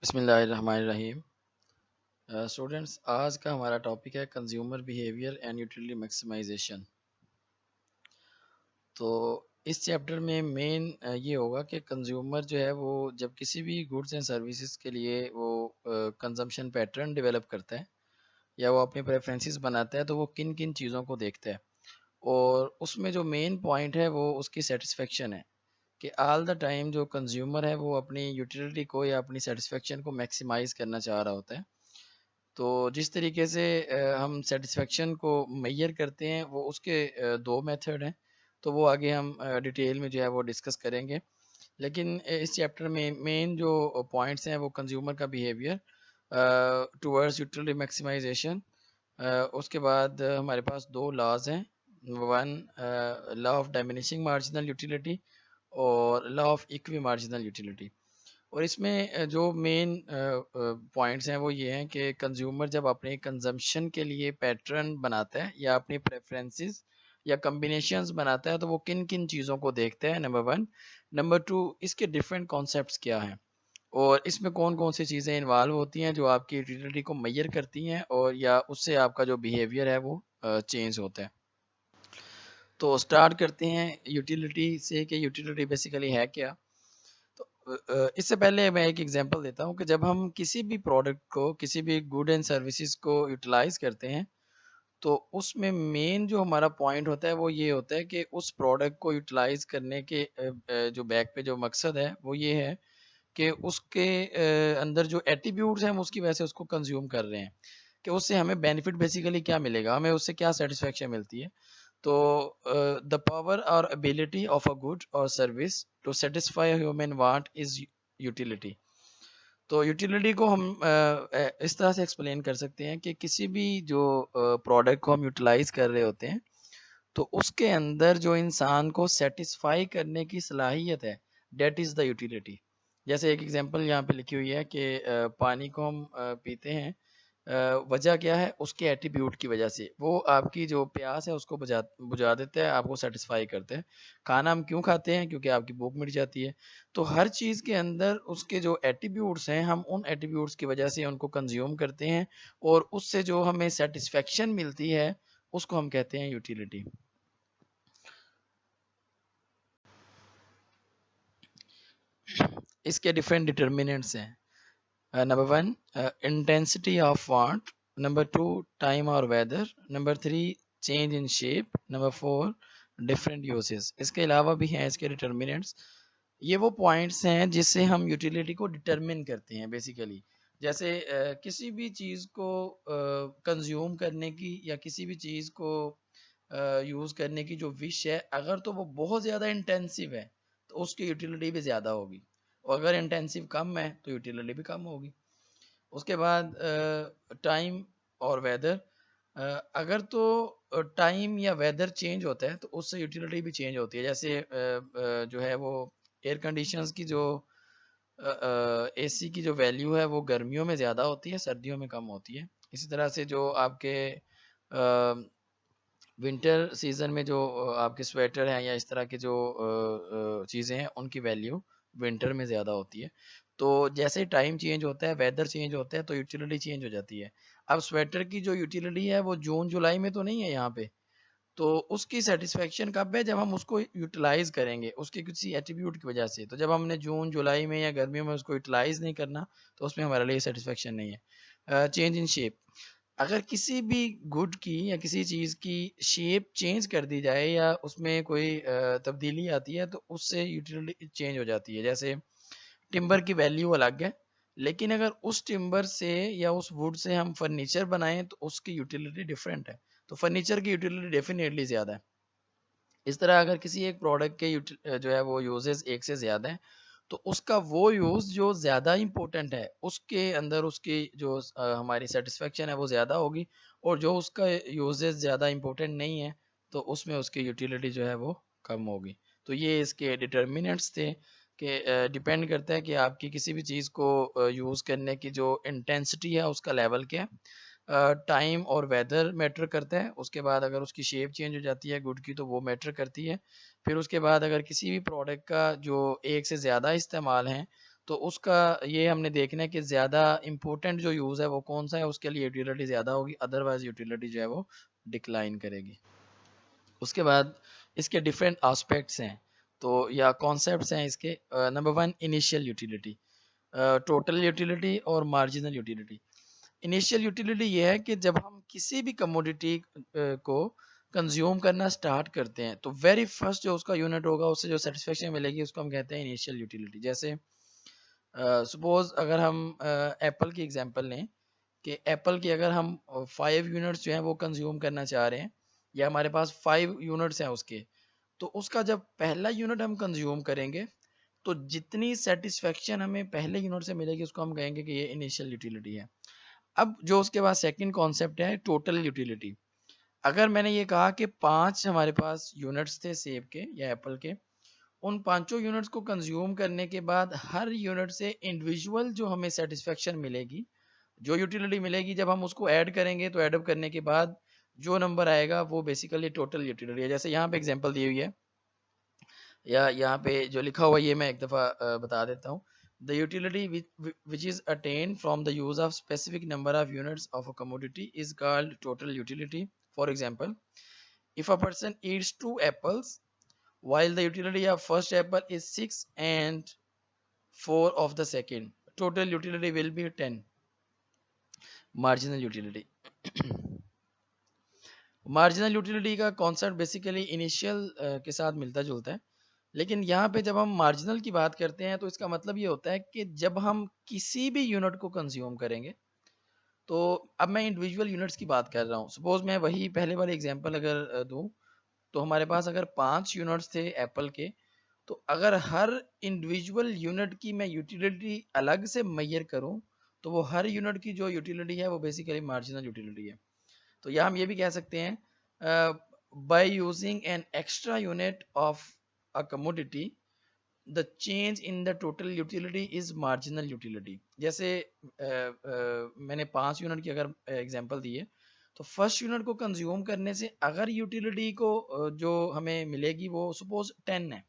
बिस्मिल्लाहिर्रहमानिर्रहीम। स्टूडेंट्स, आज का हमारा टॉपिक है consumer behaviour and utility maximisation. तो इस चैप्टर में मेन ये होगा कि कंज्यूमर जो है वो जब किसी भी गुड्स एंड सर्विसेज के लिए वो कंजम्पशन पैटर्न डेवलप करता है या वो अपने प्रेफरेंसेस बनाता है तो वो किन किन चीज़ों को देखता है, और उसमें जो मेन पॉइंट है वो उसकी सेटिस्फेक्शन है कि ऑल द टाइम जो कंज्यूमर है वो अपनी यूटिलिटी को या अपनी सेटिस्फेक्शन को मैक्सिमाइज करना चाह रहा होता है। तो जिस तरीके से हम सेटिस्फेक्शन को मेजर करते हैं वो उसके दो मेथड हैं, तो वो आगे हम डिटेल में जो है वो डिस्कस करेंगे। लेकिन इस चैप्टर में मेन जो पॉइंट्स हैं वो कंज्यूमर का बिहेवियर टुवर्ड्स यूटिलिटी मैक्सिमाइजेशन। उसके बाद हमारे पास दो लॉज हैं, one law of diminishing marginal utility और law of equi marginal utility. और इसमें जो मेन पॉइंट्स हैं वो ये हैं कि कंज्यूमर जब अपने कंजम्पशन के लिए पैटर्न बनाता है या अपनी प्रेफरेंसेस या कम्बिनेशंस बनाता है तो वो किन किन चीज़ों को देखता है, नंबर वन। नंबर टू, इसके डिफरेंट कॉन्सेप्ट्स क्या हैं और इसमें कौन कौन सी चीज़ें इन्वॉल्व होती हैं जो आपकी यूटिलिटी को मेजर करती हैं और या उससे आपका जो बिहेवियर है वो चेंज होता है। तो स्टार्ट करते हैं यूटिलिटी से कि यूटिलिटी बेसिकली है क्या। तो इससे पहले मैं एक एग्जांपल देता हूँ कि जब हम किसी भी प्रोडक्ट को, किसी भी गुड एंड सर्विसेज को यूटिलाइज करते हैं तो उसमें मेन जो हमारा पॉइंट होता है वो ये होता है कि उस प्रोडक्ट को यूटिलाइज करने के जो बैक पे जो मकसद है वो ये है कि उसके अंदर जो एट्रीब्यूट्स हैं हम उसकी वजह से उसको कंज्यूम कर रहे हैं कि उससे हमें बेनिफिट बेसिकली क्या मिलेगा, हमें उससे क्या सेटिस्फेक्शन मिलती है। तो द पावर और एबिलिटी ऑफ अ गुड और service to satisfy human want is utility. तो यूटिलिटी को हम इस तरह से एक्सप्लेन कर सकते हैं कि किसी भी जो प्रोडक्ट को हम यूटिलाइज कर रहे होते हैं तो उसके अंदर जो इंसान को सेटिस्फाई करने की सलाहियत है, डेट इज़ द यूटिलिटी। जैसे एक एग्जांपल यहाँ पे लिखी हुई है कि पानी को हम पीते हैं, वजह क्या है, उसके एट्रीब्यूट की वजह से वो आपकी जो प्यास है उसको बुझा बुझा देता है, आपको सेटिस्फाई करते हैं। खाना हम क्यों खाते हैं, क्योंकि आपकी भूख मिट जाती है। तो हर चीज़ के अंदर उसके जो एट्रीब्यूट्स हैं हम उन एट्रीब्यूट्स की वजह से उनको कंज्यूम करते हैं और उससे जो हमें सेटिस्फेक्शन मिलती है उसको हम कहते हैं यूटिलिटी। इसके डिफरेंट डिटर्मिनेंट्स हैं। Number one, intensity of want. Number two, time और weather. Number three, change in shape. Number four, different uses. इसके अलावा भी हैं इसके डिटर्मिनेंट्स। ये वो पॉइंट्स हैं जिससे हम यूटिलिटी को डिटरमिन करते हैं बेसिकली। जैसे किसी भी चीज़ को कंज्यूम करने की या किसी भी चीज़ को यूज़ करने की जो विश है, अगर तो वो बहुत ज़्यादा इंटेंसिव है तो उसकी यूटिलिटी भी ज़्यादा होगी, और अगर इंटेंसिव कम है तो यूटिलिटी भी कम होगी। उसके बाद टाइम और वेदर। अगर तो टाइम या वेदर चेंज होता है तो उससे यूटिलिटी भी चेंज होती है। जैसे जो है वो एयर कंडीशंस की जो एसी की जो वैल्यू है वो गर्मियों में ज़्यादा होती है, सर्दियों में कम होती है। इसी तरह से जो आपके विंटर सीजन में जो आपके स्वेटर हैं या इस तरह के जो चीज़ें हैं उनकी वैल्यू विंटर में ज़्यादा होती है। तो जैसे टाइम चेंज होता है, वेदर चेंज होता है तो यूटिलिटी चेंज हो जाती है। अब स्वेटर की जो यूटिलिटी है वो जून जुलाई में तो नहीं है यहाँ पे, तो उसकी सेटिस्फेक्शन कब है, जब हम उसको यूटिलाइज करेंगे उसके किसी एट्रीब्यूट की वजह से। तो जब हमने जून जुलाई में या गर्मियों में उसको यूटिलाइज नहीं करना तो उसमें हमारे लिए सेटिस्फेक्शन नहीं है। Change in shape. अगर किसी भी गुड की या किसी चीज़ की शेप चेंज कर दी जाए या उसमें कोई तब्दीली आती है तो उससे यूटिलिटी चेंज हो जाती है। जैसे टिम्बर की वैल्यू अलग है, लेकिन अगर उस टिम्बर से या उस वुड से हम फर्नीचर बनाएं तो उसकी यूटिलिटी डिफरेंट है, तो फर्नीचर की यूटिलिटी डेफिनेटली ज़्यादा है। इस तरह अगर किसी एक प्रोडक्ट के जो है वो यूजेस एक से ज़्यादा है तो उसका वो यूज़ जो ज़्यादा इम्पोर्टेंट है उसके अंदर उसकी जो हमारी सेटिस्फेक्शन है वो ज़्यादा होगी, और जो उसका यूजेस ज़्यादा इम्पोर्टेंट नहीं है तो उसमें उसकी यूटिलिटी जो है वो कम होगी। तो ये इसके डिटर्मिनेंट्स थे कि डिपेंड करता है कि आपकी किसी भी चीज़ को यूज़ करने की जो इंटेंसिटी है उसका लेवल क्या है। टाइम और वेदर मैटर करता है। उसके बाद अगर उसकी शेप चेंज हो जाती है गुड की तो वो मैटर करती है। फिर उसके बाद अगर किसी भी प्रोडक्ट का जो एक से ज़्यादा इस्तेमाल है तो उसका ये हमने देखना है कि ज़्यादा इम्पोर्टेंट जो यूज़ है वो कौन सा है, उसके लिए यूटिलिटी ज़्यादा होगी, अदरवाइज यूटिलिटी जो है वो डिक्लाइन करेगी। उसके बाद इसके डिफरेंट एस्पेक्ट्स हैं तो या कॉन्सेप्ट्स हैं इसके। Number one, initial utility, total utility और मार्जिनल यूटिलिटी। इनिशियल यूटिलिटी ये है कि जब हम किसी भी कमोडिटी को कंज्यूम करना स्टार्ट करते हैं तो वेरी फर्स्ट जो उसका यूनिट होगा उससे जो सेटिस्फेक्शन मिलेगी उसको हम कहते हैं इनिशियल यूटिलिटी। जैसे सपोज अगर हम एप्पल की एग्जांपल लें कि एप्पल की अगर हम 5 यूनिट्स जो हैं वो कंज्यूम करना चाह रहे हैं या हमारे पास 5 यूनिट्स हैं उसके, तो उसका जब पहला यूनिट हम कंज्यूम करेंगे तो जितनी सेटिस्फेक्शन हमें पहले यूनिट से मिलेगी उसको हम कहेंगे कि ये इनिशियल यूटिलिटी है। अब जो उसके बाद सेकंड कॉन्सेप्ट है टोटल यूटिलिटी। अगर मैंने ये कहा कि 5 हमारे पास यूनिट्स थे सेब के या एप्पल के, उन पांचों यूनिट्स को कंज्यूम करने के बाद हर यूनिट से इंडिविजुअल जो हमें सेटिस्फेक्शन मिलेगी, जो यूटिलिटी मिलेगी, जब हम उसको ऐड करेंगे तो ऐड अप करने के बाद जो नंबर आएगा वो बेसिकली टोटल यूटिलिटी है। जैसे यहाँ पे एग्जांपल दी हुई है या यहाँ पे जो लिखा हुआ है ये मैं एक दफ़ा बता देता हूँ। The utility which is attained from the use of specific number of units of a commodity is called total utility. For example, if a person eats 2 apples while the utility of first apple is 6 and 4 of the second, total utility will be 10. Marginal utility. Marginal utility का concept basically initial के साथ मिलता जुलता है, लेकिन यहाँ पे जब हम मार्जिनल की बात करते हैं तो इसका मतलब ये होता है कि जब हम किसी भी यूनिट को कंज्यूम करेंगे, तो अब मैं इंडिविजुअल यूनिट्स की बात कर रहा हूँ। सपोज मैं वही पहले वाले एग्जांपल अगर दूँ, तो हमारे पास अगर 5 यूनिट्स थे एप्पल के, तो अगर हर इंडिविजुअल यूनिट की मैं यूटिलिटी अलग से मैयर करूँ तो वो हर यूनिट की जो यूटिलिटी है वो बेसिकली मार्जिनल यूटिलिटी है। तो यहाँ हम ये भी कह सकते हैं by using an extra unit of a commodity the change in the total utility is marginal utility. जैसे मैंने 5 यूनिट की अगर एग्जांपल दी है, तो फर्स्ट यूनिट को कंज्यूम करने से अगर यूटिलिटी को जो हमें मिलेगी वो सपोज 10 है,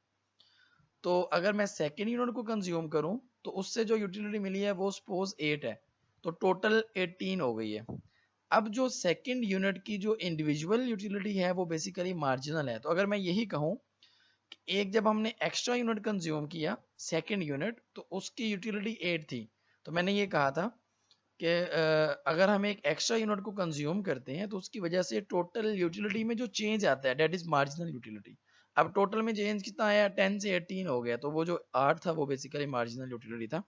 तो अगर मैं सेकेंड यूनिट को कंज्यूम करूं तो उससे जो यूटिलिटी मिली है वो सपोज 8 है, तो टोटल 18 हो गई है। अब जो सेकंड यूनिट की जो इंडिविजुअल यूटिलिटी है वो बेसिकली मार्जिनल है। तो अगर मैं यही कहूँ कि एक जब हमने एक्स्ट्रा यूनिट कंज्यूम किया सेकंड यूनिट तो उसकी यूटिलिटी 8 थी, तो मैंने ये कहा था कि अगर हम एक एक्स्ट्रा यूनिट को कंज्यूम करते हैं तो उसकी वजह से टोटल यूटिलिटी में जो चेंज आता है दैट इज मार्जिनल यूटिलिटी। अब टोटल में चेंज कितना आया, 10 से 18 हो गया, तो वो जो 8 था वो बेसिकली मार्जिनल यूटिलिटी था।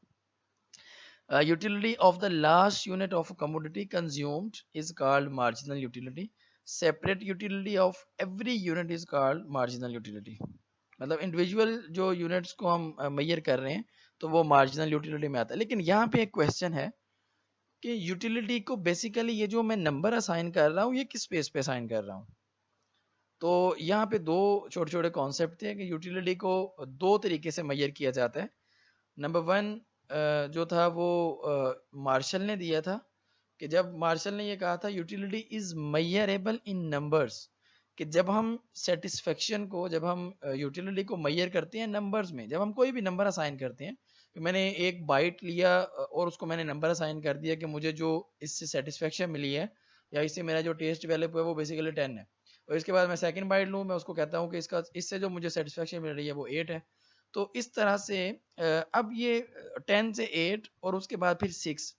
Utility of the last unit of a commodity consumed is called marginal utility. Separate utility of every unit is called marginal utility. मतलब इंडिविजुअल जो यूनिट्स को हम मेजर कर रहे हैं तो वो मार्जिनल यूटिलिटी में आता है। लेकिन यहाँ पे एक क्वेश्चन है कि यूटिलिटी को बेसिकली ये जो मैं नंबर असाइन कर रहा हूँ ये किस बेस पे असाइन कर रहा हूँ। तो यहाँ पे दो छोटे छोटे कॉन्सेप्ट थे कि यूटिलिटी को दो तरीके से मेजर किया जाता है। नंबर वन जो था वो मार्शल ने दिया था कि जब मार्शल ने ये कहा था utility is measurable in numbers, कि जब हम सेटिस्फेक्शन को, जब हम यूटिलिटी को मेजर करते हैं नंबर्स में, जब हम कोई भी नंबर असाइन करते हैं कि मैंने एक बाइट लिया और उसको मैंने नंबर असाइन कर दिया कि मुझे जो इससे सेटिस्फेक्शन मिली है या इससे मेरा जो टेस्ट डेवलप हुआ है वो बेसिकली 10 है, और इसके बाद मैं सेकंड बाइट लूँ, मैं उसको कहता हूँ कि इसका इससे जो मुझे सेटिस्फेक्शन मिल रही है वो 8 है। तो इस तरह से अब ये 10 से 8 और उसके बाद फिर 6।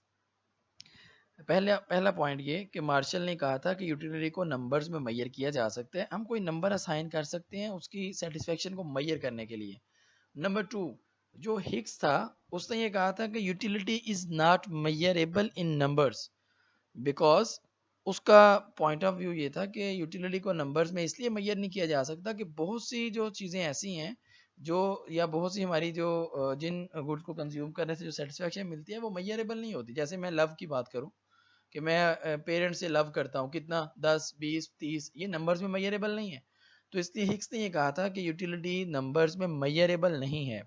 पहला पॉइंट ये कि मार्शल ने कहा था कि यूटिलिटी को नंबर्स में मेजर किया जा सकता है, हम कोई नंबर असाइन कर सकते हैं उसकी सेटिस्फेक्शन को मेजर करने के लिए। नंबर टू, जो हिग्स था उसने ये कहा था कि utility is not measurable in numbers because उसका पॉइंट ऑफ व्यू ये था कि यूटिलिटी को नंबर्स में इसलिए मेजर नहीं किया जा सकता कि बहुत सी जो चीज़ें ऐसी हैं जो, या बहुत सी हमारी जो जिन गुड्स को कंज्यूम करने से जो सेटिस्फेक्शन मिलती है वो मेजरेबल नहीं होती। जैसे मैं लव की बात करूं कि मैं पेरेंट्स से लव करता हूं कितना, 10 20 30, ये नंबर्स में मेजरेबल नहीं है। तो इसलिए हिक्स ने ये कहा था कि यूटिलिटी नंबर्स में मेजरेबल नहीं है।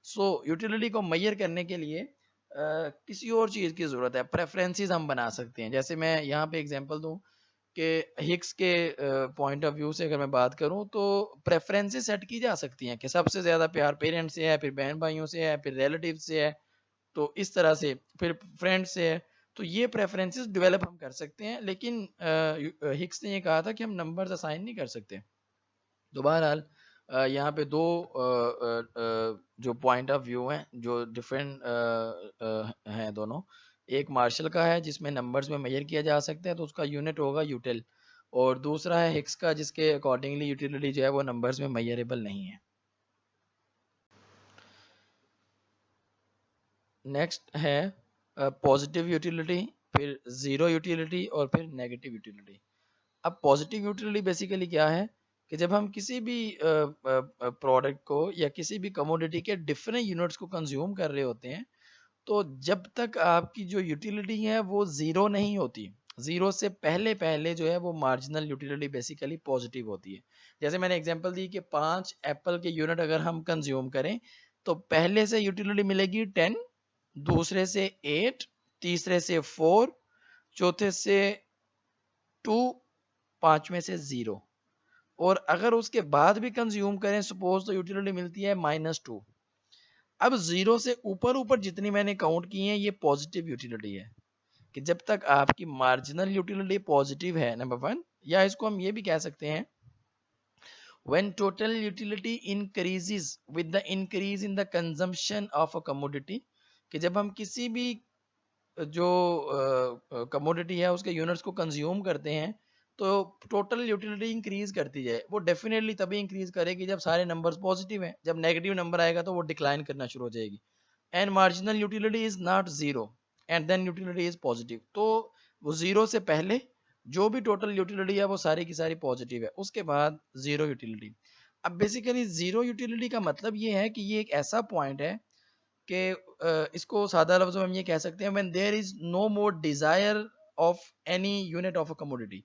सो यूटिलिटी को मेजर करने के लिए किसी और चीज़ की ज़रूरत है, प्रेफरेंसेस हम बना सकते हैं। जैसे मैं यहाँ पे एग्जांपल दूँ कि हिक्स के पॉइंट ऑफ व्यू से अगर मैं बात करूं तो प्रेफरेंसेस सेट की जा सकती हैं कि सबसे ज़्यादा प्यार पेरेंट्स से है, फिर बहन भाइयों से है, फिर रिलेटिव से है, तो इस तरह से फिर फ्रेंड से है। तो ये प्रेफरेंसेस डेवलप हम कर सकते हैं, लेकिन हिक्स ने ये कहा था कि हम नंबर्स असाइन नहीं कर सकते। तो बहरहाल यहाँ पे दो जो पॉइंट ऑफ व्यू हैं जो डिफरेंट हैं दोनों। एक मार्शल का है जिसमें नंबर्स में मेजर किया जा सकता है, तो उसका यूनिट होगा यूटिल, और दूसरा है हिक्स का जिसके अकॉर्डिंगली यूटिलिटी जो है वो नंबर्स में मेजरेबल नहीं है। नेक्स्ट है पॉजिटिव यूटिलिटी, फिर ज़ीरो यूटिलिटी और फिर नेगेटिव यूटिलिटी। अब पॉजिटिव यूटिलिटी बेसिकली क्या है कि जब हम किसी भी प्रोडक्ट को या किसी भी कमोडिटी के डिफरेंट यूनिट्स को कंज्यूम कर रहे होते हैं, तो जब तक आपकी जो यूटिलिटी है वो ज़ीरो नहीं होती, ज़ीरो से पहले पहले जो है वो मार्जिनल यूटिलिटी बेसिकली पॉजिटिव होती है। जैसे मैंने एग्जांपल दी कि 5 एप्पल के यूनिट अगर हम कंज्यूम करें तो पहले से यूटिलिटी मिलेगी 10, दूसरे से 8, तीसरे से 4, चौथे से 2, पांचवें से 0, और अगर उसके बाद भी कंज्यूम करें सपोज तो यूटिलिटी मिलती है -2। अब 0 से ऊपर ऊपर जितनी मैंने काउंट की है ये पॉजिटिव यूटिलिटी है, कि जब तक आपकी मार्जिनल यूटिलिटी पॉजिटिव है, नंबर 1, या इसको हम ये भी कह सकते हैं when total utility increases with the increase in the consumption of a commodity, कि जब हम किसी भी जो कमोडिटी है उसके यूनिट्स को कंज्यूम करते हैं तो टोटल यूटिलिटी इंक्रीज करती जाए। वो डेफिनेटली तभी इंक्रीज करेगी जब सारे नंबर्स पॉजिटिव हैं। जब नेगेटिव नंबर आएगा तो वो डिक्लाइन करना शुरू हो जाएगी। And marginal utility is not zero and then utility is positive. तो वो जीरो से पहले जो भी टोटल यूटिलिटी है वो सारी की सारी पॉजिटिव है, उसके बाद जीरो यूटिलिटी। अब बेसिकली जीरो यूटिलिटी का मतलब ये है कि ये एक ऐसा पॉइंट है कि इसको सादा लफ्ज़ों में हम ये कह सकते हैं when there is no more desire of any unit of a commodity,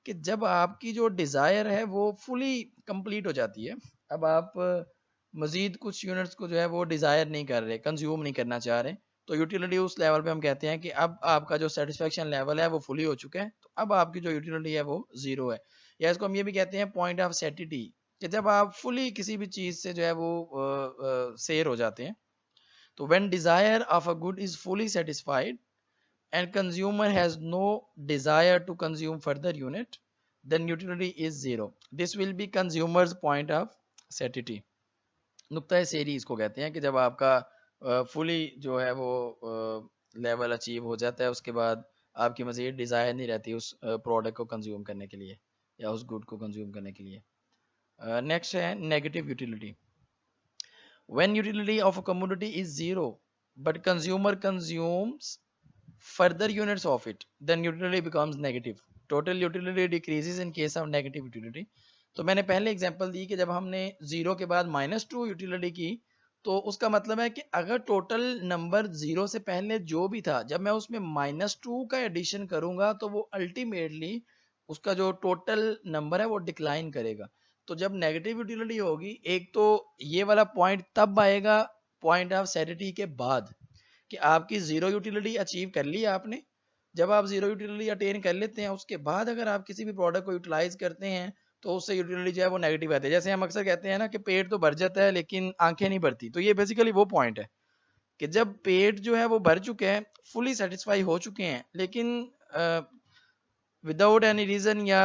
कि जब आपकी जो डिजायर है वो फुली कंप्लीट हो जाती है। अब आप मजीद कुछ यूनिट्स को जो है वो डिजायर नहीं कर रहे, कंज्यूम नहीं करना चाह रहे, तो यूटिलिटी उस लेवल पे हम कहते हैं कि अब आपका जो सेटिस्फेक्शन लेवल है वो फुली हो चुका है, तो अब आपकी जो यूटिलिटी है वो जीरो है। या इसको हम ये भी कहते हैं पॉइंट ऑफ सेटिटी, कि जब आप फुली किसी भी चीज से जो है वो सेर हो जाते हैं। तो when desire of a good is fully satisfied and consumer has no desire to consume further unit, then utility is zero. This will be consumer's point of satiety. नुक्ता सेरी इसको कहते हैं कि जब आपका फुली जो है वो लेवल अचीव हो जाता है, उसके बाद आपकी मज़ीद डिज़ायर नहीं रहती उस प्रोडक्ट को कंज्यूम करने के लिए या उस गुड को कंज्यूम करने के लिए। नेक्स्ट है negative utility. When utility of a commodity is zero, but consumer consumes further units of it, then utility becomes negative. Total utility decreases in case of negative utility. तो मैंने पहले example दी कि जब हमने जीरो के बाद -2 utility की, तो उसका मतलब है कि अगर टोटल नंबर जीरो से पहले जो भी था, जब मैं उसमें -2 का एडिशन करूंगा तो वो अल्टीमेटली उसका जो टोटल नंबर है वो डिक्लाइन करेगा। तो जब नेगेटिव यूटिलिटी होगी, एक तो ये वाला पॉइंट तब आएगा पॉइंट ऑफ सैटिस्फैक्शन के बाद, कि आपकी जीरो यूटिलिटी अचीव कर ली आपने। जब आप जीरो यूटिलिटी अटेन कर लेते हैं, उसके बाद अगर आप किसी भी प्रोडक्ट को यूटिलाइज करते हैं तो उससे यूटिलिटी जो है वो नेगेटिव आती है। जैसे हम अक्सर कहते हैं ना कि पेट तो भर जाता है लेकिन आंखें नहीं भरती, तो ये बेसिकली वो पॉइंट है कि जब पेट जो है वो भर चुके हैं, फुली सेटिस्फाई हो चुके हैं, लेकिन विदाउट एनी रीजन या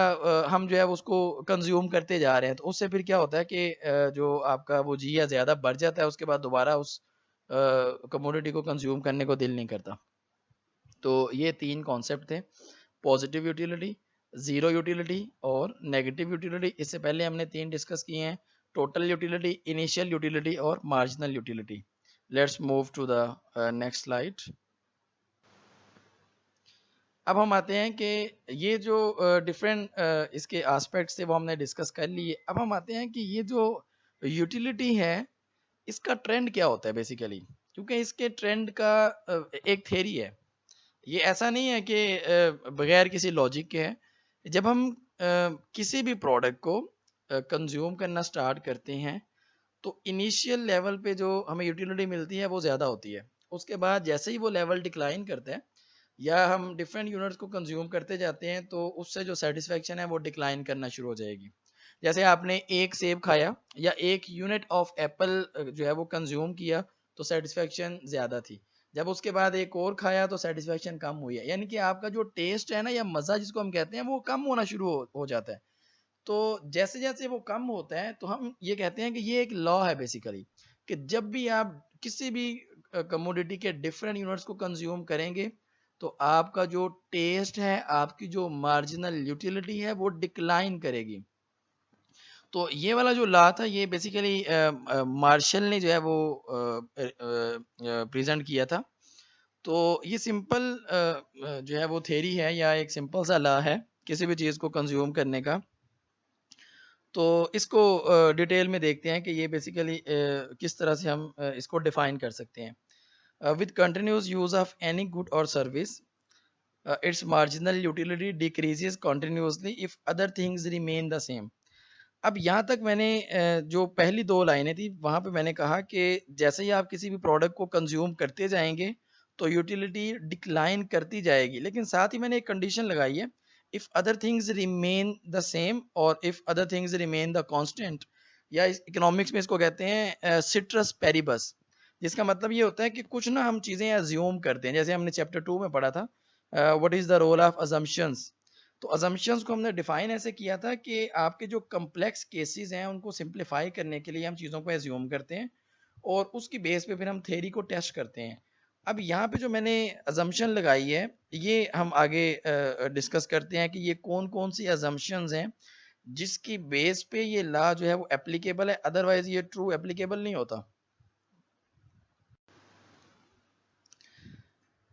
हम जो है उसको कंज्यूम करते जा रहे हैं, तो उससे फिर क्या होता है कि जो आपका वो जिया ज्यादा बढ़ जाता है, उसके बाद दोबारा उस कमोडिटी को कंज्यूम करने को दिल नहीं करता। तो ये तीन कॉन्सेप्ट थे, पॉजिटिव यूटिलिटी, जीरो यूटिलिटी और नेगेटिव यूटिलिटी। इससे पहले हमने तीन डिस्कस किए हैं, टोटल यूटिलिटी, इनिशियल यूटिलिटी और marginal utility. Let's move to the next slide. अब हम आते हैं कि ये जो डिफरेंट इसके एस्पेक्ट्स थे वो हमने डिस्कस कर लिए। अब हम आते हैं कि ये जो यूटिलिटी है इसका ट्रेंड क्या होता है बेसिकली, क्योंकि इसके ट्रेंड का एक थ्योरी है। ये ऐसा नहीं है कि बगैर किसी लॉजिक के है। जब हम किसी भी प्रोडक्ट को कंज्यूम करना स्टार्ट करते हैं तो इनिशियल लेवल पे जो हमें यूटिलिटी मिलती है वो ज़्यादा होती है। उसके बाद जैसे ही वो लेवल डिक्लाइन करता है या हम डिफरेंट यूनिट्स को कंज्यूम करते जाते हैं तो उससे जो सेटिस्फेक्शन है वो डिक्लाइन करना शुरू हो जाएगी। जैसे आपने एक सेब खाया या एक यूनिट ऑफ एप्पल जो है वो कंज्यूम किया तो सेटिस्फेक्शन ज़्यादा थी, जब उसके बाद एक और खाया तो सेटिस्फेक्शन कम हुई है, यानी कि आपका जो टेस्ट है ना या मज़ा जिसको हम कहते हैं वो कम होना शुरू हो जाता है। तो जैसे जैसे वो कम होता है तो हम ये कहते हैं कि ये एक लॉ है बेसिकली, कि जब भी आप किसी भी कमोडिटी के डिफरेंट यूनिट्स को कंज्यूम करेंगे तो आपका जो टेस्ट है, आपकी जो मार्जिनल यूटिलिटी है वो डिक्लाइन करेगी। तो ये वाला जो लॉ था ये बेसिकली मार्शल ने जो है वो प्रेजेंट किया था। तो ये सिंपल जो है वो थ्योरी है या एक सिंपल सा लॉ है किसी भी चीज़ को कंज्यूम करने का। तो इसको डिटेल में देखते हैं कि ये बेसिकली किस तरह से हम इसको डिफाइन कर सकते हैं। With continuous use of any good और service its marginal utility decreases continuously if other things remain the same. अब यहाँ तक मैंने जो पहली दो लाइनें थी वहाँ पे मैंने कहा कि जैसे ही आप किसी भी प्रोडक्ट को कंज्यूम करते जाएंगे तो यूटिलिटी डिक्लाइन करती जाएगी, लेकिन साथ ही मैंने एक कंडीशन लगाई है, if other things remain the same और if other things remain the constant, या इकोनॉमिक्स में इसको कहते हैं सिट्रस पेरिबस, जिसका मतलब ये होता है कि कुछ ना हम चीज़ें अज्यूम करते हैं, जैसे हमने चैप्टर 2 में पढ़ा था what is the role of assumptions. तो अजम्पशंस को हमने डिफाइन ऐसे किया था कि आपके जो कम्प्लेक्स केसेस हैं उनको सिंप्लीफाई करने के लिए हम चीज़ों को एज्यूम करते हैं और उसकी बेस पे फिर हम थ्योरी को टेस्ट करते हैं। अब यहाँ पे जो मैंने अजम्पशन लगाई है ये हम आगे डिस्कस करते हैं कि ये कौन कौन सी अजम्पशंस हैं जिसकी बेस पे ये लॉ जो है वो एप्लीकेबल है, अदरवाइज ये ट्रू एप्लीकेबल नहीं होता।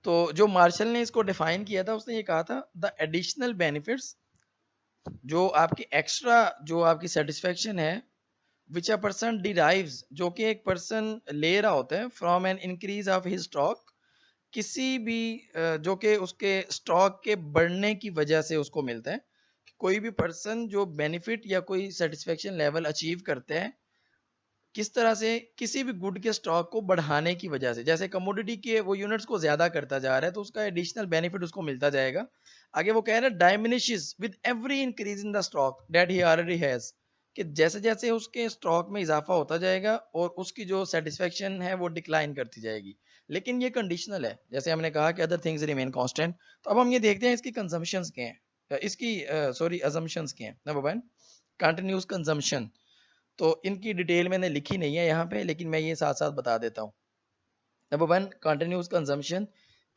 तो जो मार्शल ने इसको डिफाइन किया था उसने ये कहा था द एडिशनल बेनिफिट्स, जो आपकी एक्स्ट्रा जो आपकी सेटिस्फेक्शन है विच अ पर्सन डिराइव्स, जो कि एक पर्सन ले रहा होता है from an increase of his stock, किसी भी जो कि उसके स्टॉक के बढ़ने की वजह से उसको मिलता है। कोई भी पर्सन जो बेनिफिट या कोई सेटिस्फेक्शन लेवल अचीव करते हैं किस तरह से, किसी भी गुड के स्टॉक को बढ़ाने की वजह से, जैसे कमोडिटी के वो यूनिट्स को ज्यादा करता जा रहा है तो उसका एडिशनल बेनिफिट उसको मिलता जाएगा। आगे वो कह रहा है diminishes with every increase in the stock that he already has, कि जैसे जैसे उसके स्टॉक में इजाफा होता जाएगा और उसकी जो सेटिस्फेक्शन है वो डिक्लाइन करती जाएगी, लेकिन ये कंडीशनल है, जैसे हमने कहा कि अदर थिंग्स रिमेन कांस्टेंट। तो अब हम ये देखते हैं इसकी कंजम्पशंस क्या हैं, इसकी सॉरी अजम्पशंस क्या हैं। Number one, continuous consumption. तो इनकी डिटेल मैंने लिखी नहीं है यहाँ पे, लेकिन मैं ये साथ साथ बता देता हूँ। नंबर वन, कंटिन्यूस कंजम्पशन,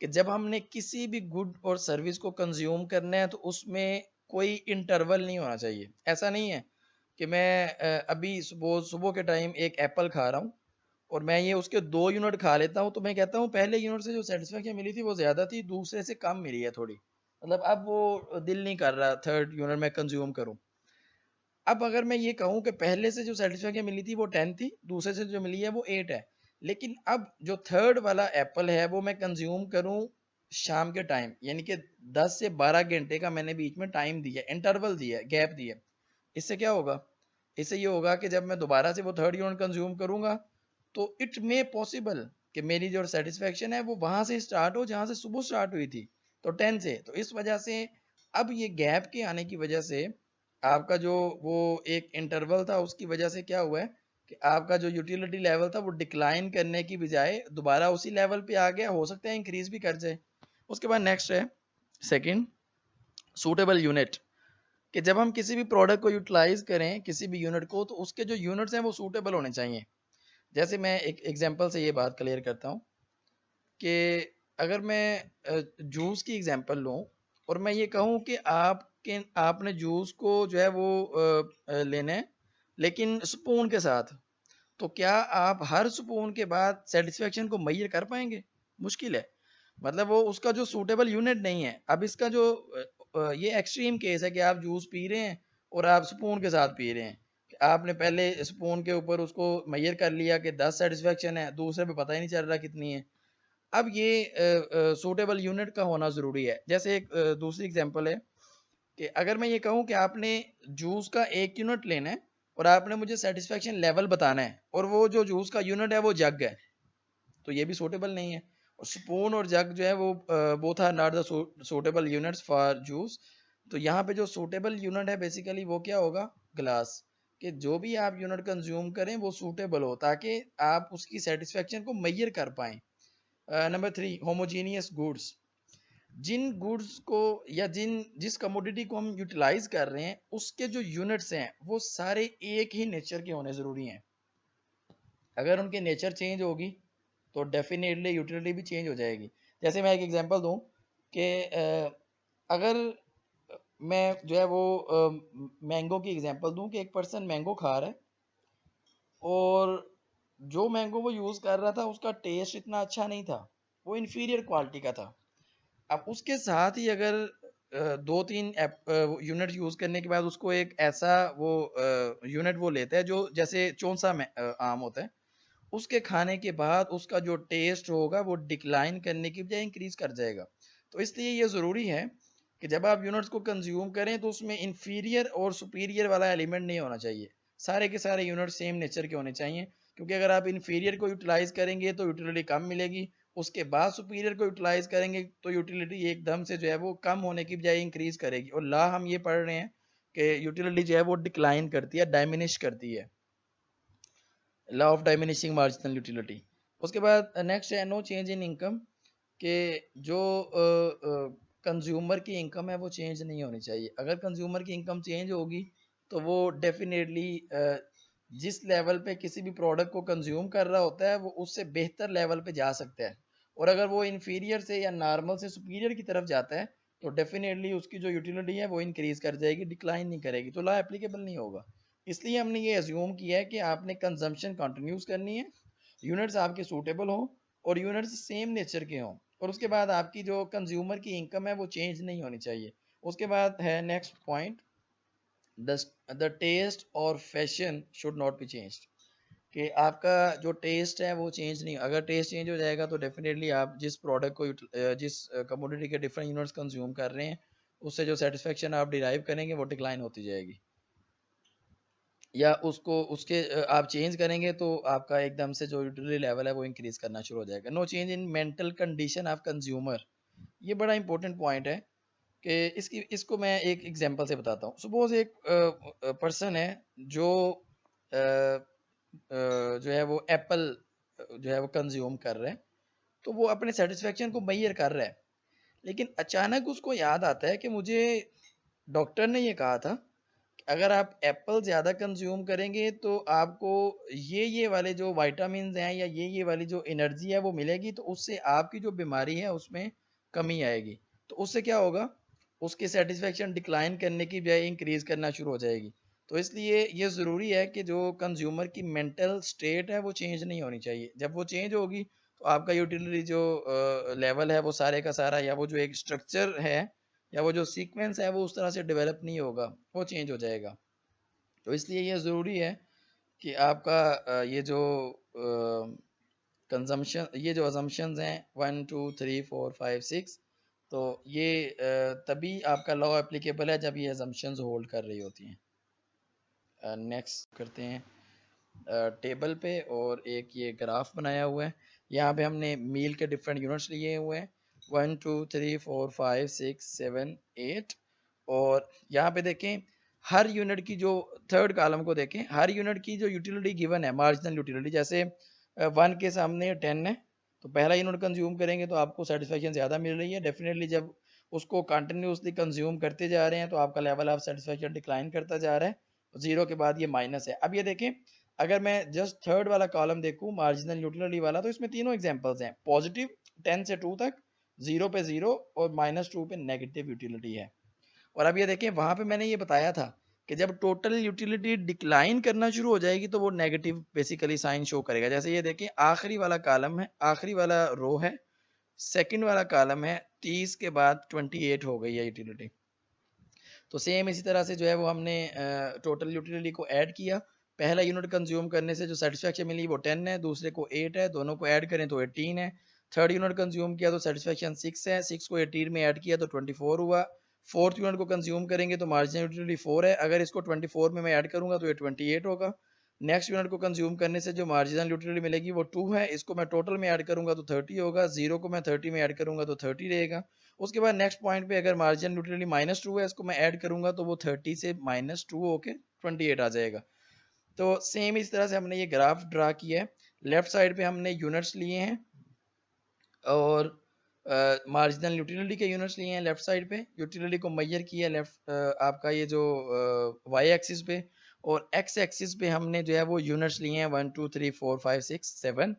कि जब हमने किसी भी गुड और सर्विस को कंज्यूम करना है तो उसमें कोई इंटरवल नहीं होना चाहिए। ऐसा नहीं है कि मैं अभी सुबह सुबह के टाइम एक एप्पल खा रहा हूँ और मैं ये उसके 2 यूनिट खा लेता हूँ तो मैं कहता हूँ पहले यूनिट से जो सेटिस्फेक्शन मिली थी वो ज़्यादा थी, दूसरे से कम मिली है थोड़ी, मतलब अब वो दिल नहीं कर रहा थर्ड यूनिट में कंज्यूम करूँ। अब अगर मैं ये कहूँ कि पहले से जो सेटिस्फेक्शन मिली थी वो 10 थी, दूसरे से जो मिली है वो 8 है, लेकिन अब जो थर्ड वाला एप्पल है वो मैं कंज्यूम करूँ शाम के टाइम, यानी कि 10 से 12 घंटे का मैंने बीच में टाइम दिया, इंटरवल दिया, गैप दिया। इससे क्या होगा, इससे ये होगा कि जब मैं दोबारा से वो थर्ड यूनिट कंज्यूम करूंगा तो इट मे पॉसिबल कि मेरी जो सेटिस्फेक्शन है वो वहां से स्टार्ट हो जहां से सुबह स्टार्ट हुई थी, तो 10 से। तो इस वजह से अब ये गैप के आने की वजह से आपका जो वो एक इंटरवल था उसकी वजह से क्या हुआ है कि आपका जो यूटिलिटी लेवल था वो डिक्लाइन करने की बजाय दोबारा उसी लेवल पे आ गया, हो सकता है इंक्रीज भी कर जाए। उसके बाद नेक्स्ट है सेकंड, सूटेबल यूनिट, कि जब हम किसी भी प्रोडक्ट को यूटिलाइज करें किसी भी यूनिट को तो उसके जो यूनिट्स हैं वो सूटेबल होने चाहिए। जैसे मैं एक एग्जांपल से ये बात क्लियर करता हूँ कि अगर मैं जूस की एग्जांपल लूँ और मैं ये कहूँ कि आपने जूस को जो है वो लेना है लेकिन स्पून के साथ, तो क्या आप हर स्पून के बाद सेटिस्फेक्शन को मेजर कर पाएंगे? मुश्किल है, मतलब वो उसका जो सूटेबल यूनिट नहीं है। अब इसका जो ये एक्सट्रीम केस है कि आप जूस पी रहे हैं और आप स्पून के साथ पी रहे हैं, कि आपने पहले स्पून के ऊपर उसको मेजर कर लिया कि 10 सेटिस्फेक्शन है, दूसरे पे पता ही नहीं चल रहा कितनी है। अब ये सूटेबल यूनिट का होना ज़रूरी है। जैसे एक दूसरी एग्जांपल है कि अगर मैं ये कहूँ कि आपने जूस का 1 यूनिट लेना है और आपने मुझे सेटिस्फेक्शन लेवल बताना है और वो जो जूस का यूनिट है वो जग है, तो ये भी सूटेबल नहीं है। स्पून और जग जो है वो both are not the suitable units for juice. तो यहाँ पे जो सूटेबल यूनिट है बेसिकली वो क्या होगा, ग्लास। कि जो भी आप यूनिट कंज्यूम करें वो सूटेबल हो, ताकि आप उसकी सेटिस्फेक्शन को मेजर कर पाएं। Number 3, homogeneous goods. जिन गुड्स को या जिस कमोडिटी को हम यूटिलाइज कर रहे हैं उसके जो यूनिट्स हैं वो सारे एक ही नेचर के होने जरूरी हैं। अगर उनके नेचर चेंज होगी तो डेफिनेटली यूटिलिटी भी चेंज हो जाएगी। जैसे मैं एक एग्जांपल दूं कि अगर मैं जो है वो मैंगो की एग्जांपल दूं कि एक पर्सन मैंगो खा रहा है और जो मैंगो वो यूज़ कर रहा था उसका टेस्ट इतना अच्छा नहीं था, वो इन्फीरियर क्वालिटी का था। अब उसके साथ ही अगर 2-3 यूनिट यूज़ करने के बाद उसको एक ऐसा वो यूनिट वो लेता है जो जैसे चौंसा में आम होता है, उसके खाने के बाद उसका जो टेस्ट होगा वो डिक्लाइन करने की बजाय इंक्रीज कर जाएगा। तो इसलिए ये ज़रूरी है कि जब आप यूनिट्स को कंज्यूम करें तो उसमें इंफीरियर और सुपीरियर वाला एलिमेंट नहीं होना चाहिए, सारे के सारे यूनिट सेम नेचर के होने चाहिए। क्योंकि अगर आप इंफीरियर को यूटिलाइज करेंगे तो यूटिलिटी कम मिलेगी, उसके बाद सुपीरियर को यूटिलाइज करेंगे तो यूटिलिटी एकदम से जो है वो कम होने की बजाय इंक्रीज करेगी। और ला हम ये पढ़ रहे हैं कि यूटिलिटी जो है वो डिक्लाइन करती है, डायमिनिश करती है, law of diminishing marginal utility. उसके बाद नेक्स्ट है नो चेंज इन इनकम, कि जो कंज्यूमर की इनकम है वो चेंज नहीं होनी चाहिए। अगर कंज्यूमर की इनकम चेंज होगी तो वो डेफिनेटली जिस लेवल पे किसी भी प्रोडक्ट को कंज्यूम कर रहा होता है वो उससे बेहतर लेवल पे जा सकता है। और अगर वो इन्फीरियर से या नॉर्मल से सुपीरियर की तरफ जाता है तो डेफिनेटली उसकी जो यूटिलिटी है वो इंक्रीज कर जाएगी, डिक्लाइन नहीं करेगी, तो लॉ एप्लीकेबल नहीं होगा। इसलिए हमने ये एज्यूम किया है कि आपने कंजम्पशन कंटिन्यूस करनी है, यूनिट्स आपके सूटेबल हों और यूनिट्स सेम नेचर के हों, और उसके बाद आपकी जो कंज्यूमर की इनकम है वो चेंज नहीं होनी चाहिए। उसके बाद है नेक्स्ट पॉइंट, द टेस्ट और fashion should not be changed. कि आपका जो टेस्ट है वो चेंज नहीं, अगर टेस्ट चेंज हो जाएगा तो डेफिनेटली आप जिस प्रोडक्ट को जिस कमोडिटी के डिफरेंट यूनिट्स कंज्यूम कर रहे हैं उससे जो सेटिस्फेक्शन आप डिराइव करेंगे वो डिक्लाइन होती जाएगी, या उसको उसके आप चेंज करेंगे तो आपका एकदम से जो यूटिलिटी लेवल है वो इंक्रीज करना शुरू हो जाएगा। No change in mental condition of consumer, ये बड़ा इंपॉर्टेंट पॉइंट है कि इसको मैं एक एग्जांपल से बताता हूँ। सपोज एक पर्सन है जो जो है वो एप्पल जो है वो कंज्यूम कर रहे हैं, तो वो अपने सेटिस्फेक्शन को मेजर कर रहा है, लेकिन अचानक उसको याद आता है कि मुझे डॉक्टर ने ये कहा था अगर आप एप्पल ज़्यादा कंज्यूम करेंगे तो आपको ये वाले जो विटामिन्स हैं या ये वाली जो एनर्जी है वो मिलेगी, तो उससे आपकी जो बीमारी है उसमें कमी आएगी। तो उससे क्या होगा, उसकी सेटिस्फेक्शन डिक्लाइन करने की बजाय इंक्रीज करना शुरू हो जाएगी। तो इसलिए ये ज़रूरी है कि जो कंज्यूमर की मेंटल स्टेट है वो चेंज नहीं होनी चाहिए। जब वो चेंज होगी तो आपका यूटिलिटी जो लेवल है वो सारे का सारा, या वो जो एक स्ट्रक्चर है या वो जो सीक्वेंस है वो उस तरह से डेवलप नहीं होगा, वो चेंज हो जाएगा। तो इसलिए ये ज़रूरी है कि आपका ये जो कंजम्पशन, ये जो अजम्पशंस हैं 1 2 3 4 5 6, तो ये तभी आपका लॉ एप्लीकेबल है जब ये अजम्पशंस होल्ड कर रही होती हैं। नेक्स्ट करते हैं टेबल पे, और एक ये ग्राफ बनाया हुआ है। यहाँ पे हमने मील के डिफरेंट यूनिट्स लिए हुए हैं 1 2 3 4 5 6 7 8, और यहाँ पे देखें हर यूनिट की जो थर्ड कॉलम को देखें, हर यूनिट की जो यूटिलिटी गिवन है मार्जिनल यूटिलिटी, जैसे 1 के सामने 10 है तो पहला यूनिट कंज्यूम करेंगे तो आपको सेटिस्फेक्शन ज़्यादा मिल रही है। डेफिनेटली जब उसको कंटिन्यूसली कंज्यूम करते जा रहे हैं तो आपका लेवल ऑफ सेटिस्फेक्शन डिक्लाइन करता जा रहा है, 0 के बाद ये माइनस है। अब ये देखें अगर मैं जस्ट थर्ड वाला कॉलम देखूं मार्जिनल यूटिलिटी वाला, तो इसमें तीनों एग्जांपल्स हैं, पॉजिटिव 10 से 2 तक, 0 पे 0 और -2 पे नेगेटिव यूटिलिटी है। और अब ये देखें वहां पे मैंने ये बताया था कि जब टोटल यूटिलिटी डिक्लाइन करना शुरू हो जाएगी तो वो नेगेटिव बेसिकली साइन शो करेगा। जैसे ये देखें आखिरी वाला कॉलम है, आखिरी वाला रो है, सेकंड वाला कॉलम है, 30 के बाद 28 हो गई है यूटिलिटी। तो सेम इसी तरह से जो है वो हमने टोटल यूटिलिटी को ऐड किया, पहला यूनिट कंज्यूम करने से जो सेटिस्फेक्शन मिली वो 10 है, दूसरे को 8 है, दोनों को ऐड करें तो 18 है। थर्ड यूनिट कंज्यूम किया तो सेटिस्फेक्शन 6 है, 6 को 18 में ऐड किया तो 24 हुआ। फोर्थ यूनिट को कंज्यूम करेंगे तो मार्जिनल यूटिलिटी 4 है, अगर इसको 24 में मैं ऐड करूंगा तो ये 28 होगा। नेक्स्ट यूनिट को कंज्यूम करने से जो मार्जिनल यूटिलिटी मिलेगी वो 2 है। इसको मैं टोटल में ऐड करूंगा तो 30 होगा, 0 को मैं 30 में ऐड करूंगा तो 30 रहेगा। उसके बाद नेक्स्ट पॉइंट पे अगर मार्जिनल यूटिलिटी -2 है, इसको मैं ऐड करूंगा तो वो 30 से -2 होके 28 आ जाएगा। तो सेम इस तरह से हमने ये ग्राफ ड्रा किया है। लेफ्ट साइड पे हमने यूनिट्स लिए हैं और मार्जिनल यूटिलिटी के यूनिट्स लिए हैं लेफ्ट साइड पे। यूटिलिटी को मेजर किया लेफ्ट आपका ये जो वाई एक्सिस पे, और एक्स एक्सिस पे हमने जो है वो यूनिट्स लिए हैं 1 2 3 4 5 6 7।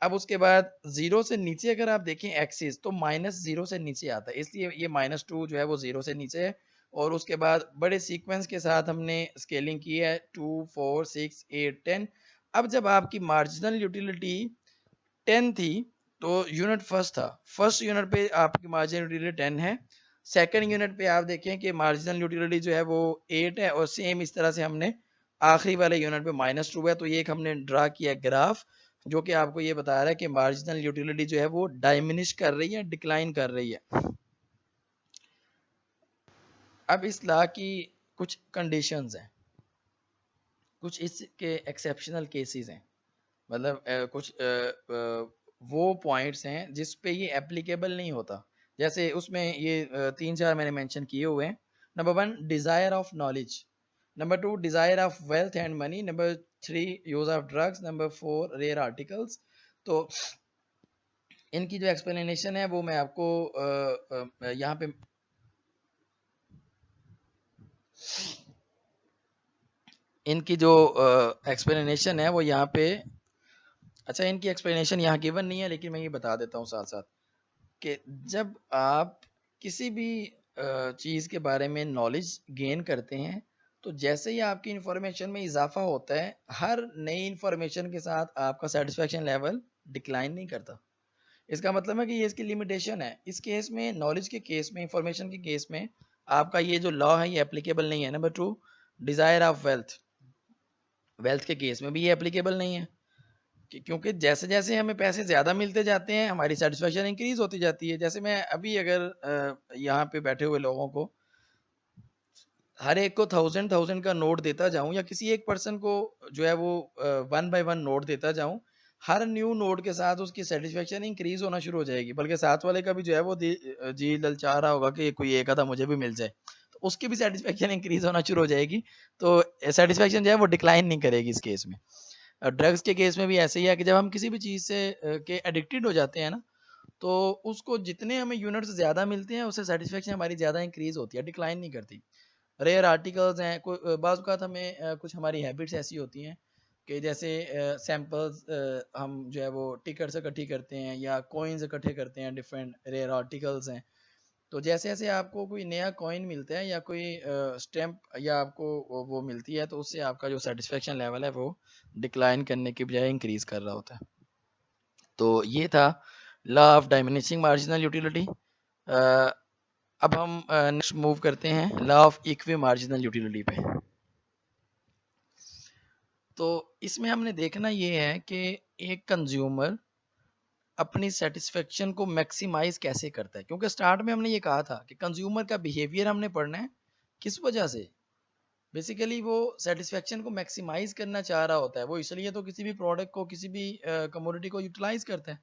अब उसके बाद 0 से नीचे अगर आप देखें एक्सिस तो -0 से नीचे आता है, इसलिए ये -2 जो है वो 0 से नीचे है। और उसके बाद बड़े सीक्वेंस के साथ हमने स्केलिंग की है 2 4 6 8 10। अब जब आपकी मार्जिनल यूटिलिटी 10 थी तो यूनिट फर्स्ट था, फर्स्ट यूनिट पे आपकी मार्जिनल यूटिलिटी 10 है। सेकंड यूनिट पे आप देखें कि मार्जिनल यूटिलिटी जो है वो 8 है, और सेम इस तरह से हमने आखिरी वाले यूनिट पे -2 है। तो ये एक हमने ड्रा किया ग्राफ जो कि आपको ये बता रहा है कि मार्जिनल यूटिलिटी जो है वो डायमिनिश कर रही है, डिक्लाइन कर रही है। अब इस लॉ की कुछ कंडीशंस हैं, कुछ इसके एक्सेप्शनल केसेस हैं, मतलब कुछ वो पॉइंट्स हैं जिस पे ये एप्लीकेबल नहीं होता। जैसे उसमें ये 3-4 मैंने मेंशन किए हुए हैं। Number 1 desire of knowledge, number 2 desire of wealth and money, number 3 use of drugs, number 4 rare articles. तो इनकी जो एक्सप्लेनेशन है वो मैं आपको यहाँ पे इनकी जो एक्सप्लेनेशन है वो यहाँ पे, अच्छा इनकी एक्सप्लेनेशन यहाँ गिवन नहीं है लेकिन मैं ये बता देता हूँ साथ साथ कि जब आप किसी भी चीज़ के बारे में नॉलेज गेन करते हैं तो जैसे ही आपकी इंफॉर्मेशन में इजाफा होता है, हर नई इंफॉर्मेशन के साथ आपका सेटिस्फेक्शन लेवल डिक्लाइन नहीं करता। इसका मतलब है कि ये इसकी लिमिटेशन है। इस केस में, नॉलेज के केस में, इंफॉर्मेशन के केस में आपका ये जो लॉ है ये एप्लीकेबल नहीं है। Number 2 desire of wealth, wealth के केस में भी ये एप्लीकेबल नहीं है क्योंकि जैसे जैसे हमें पैसे ज़्यादा मिलते जाते हैं हमारी सेटिस्फेक्शन इंक्रीज होती जाती है। जैसे मैं अभी अगर यहाँ पे बैठे हुए लोगों को हर एक को 1000 का नोट देता जाऊं, या किसी एक पर्सन को जो है वो 1 बाय 1 नोट देता जाऊं, हर न्यू नोट के साथ उसकी सेटिस्फेक्शन इंक्रीज होना शुरू हो जाएगी। बल्कि साथ वाले का भी जो है वो जी ललचा रहा होगा कि कोई एक आधा मुझे भी मिल जाए, तो उसकी भी सेटिस्फेक्शन इंक्रीज होना शुरू हो जाएगी। तो सेटिस्फेक्शन जो है वो डिक्लाइन नहीं करेगी इस केस में। ड्रग्स के केस में भी ऐसे ही है कि जब हम किसी भी चीज़ से के एडिक्टेड हो जाते हैं ना, तो उसको जितने हमें यूनिट्स ज़्यादा मिलते हैं उससे सेटिस्फेक्शन हमारी ज़्यादा इंक्रीज होती है, डिक्लाइन नहीं करती। रेयर आर्टिकल्स हैं, कोई बाज़ औक़ात हमें कुछ हमारी हैबिट्स ऐसी होती हैं कि जैसे सैम्पल्स हम जो है वो टिकट्स इकट्ठी करते हैं या कॉइन्स इकट्ठे करते हैं, डिफरेंट रेयर आर्टिकल्स हैं। तो जैसे जैसे आपको कोई नया कॉइन मिलता है या कोई स्टैम्प या आपको वो मिलती है तो उससे आपका जो सेटिस्फेक्शन लेवल है वो डिक्लाइन करने की बजाय इंक्रीज कर रहा होता है। तो ये था law of diminishing marginal utility. अब हम नेक्स्ट मूव करते हैं law of equi marginal utility पे। तो इसमें हमने देखना ये है कि एक कंज्यूमर अपनी सेटिस्फेक्शन को मैक्सिमाइज कैसे करता है, क्योंकि स्टार्ट में हमने ये कहा था कि कंज्यूमर का बिहेवियर हमने पढ़ना है। किस वजह से? बेसिकली वो सेटिस्फेक्शन को मैक्सिमाइज करना चाह रहा होता है, वो इसलिए तो किसी भी प्रोडक्ट को, किसी भी कमोडिटी को यूटिलाइज करता है।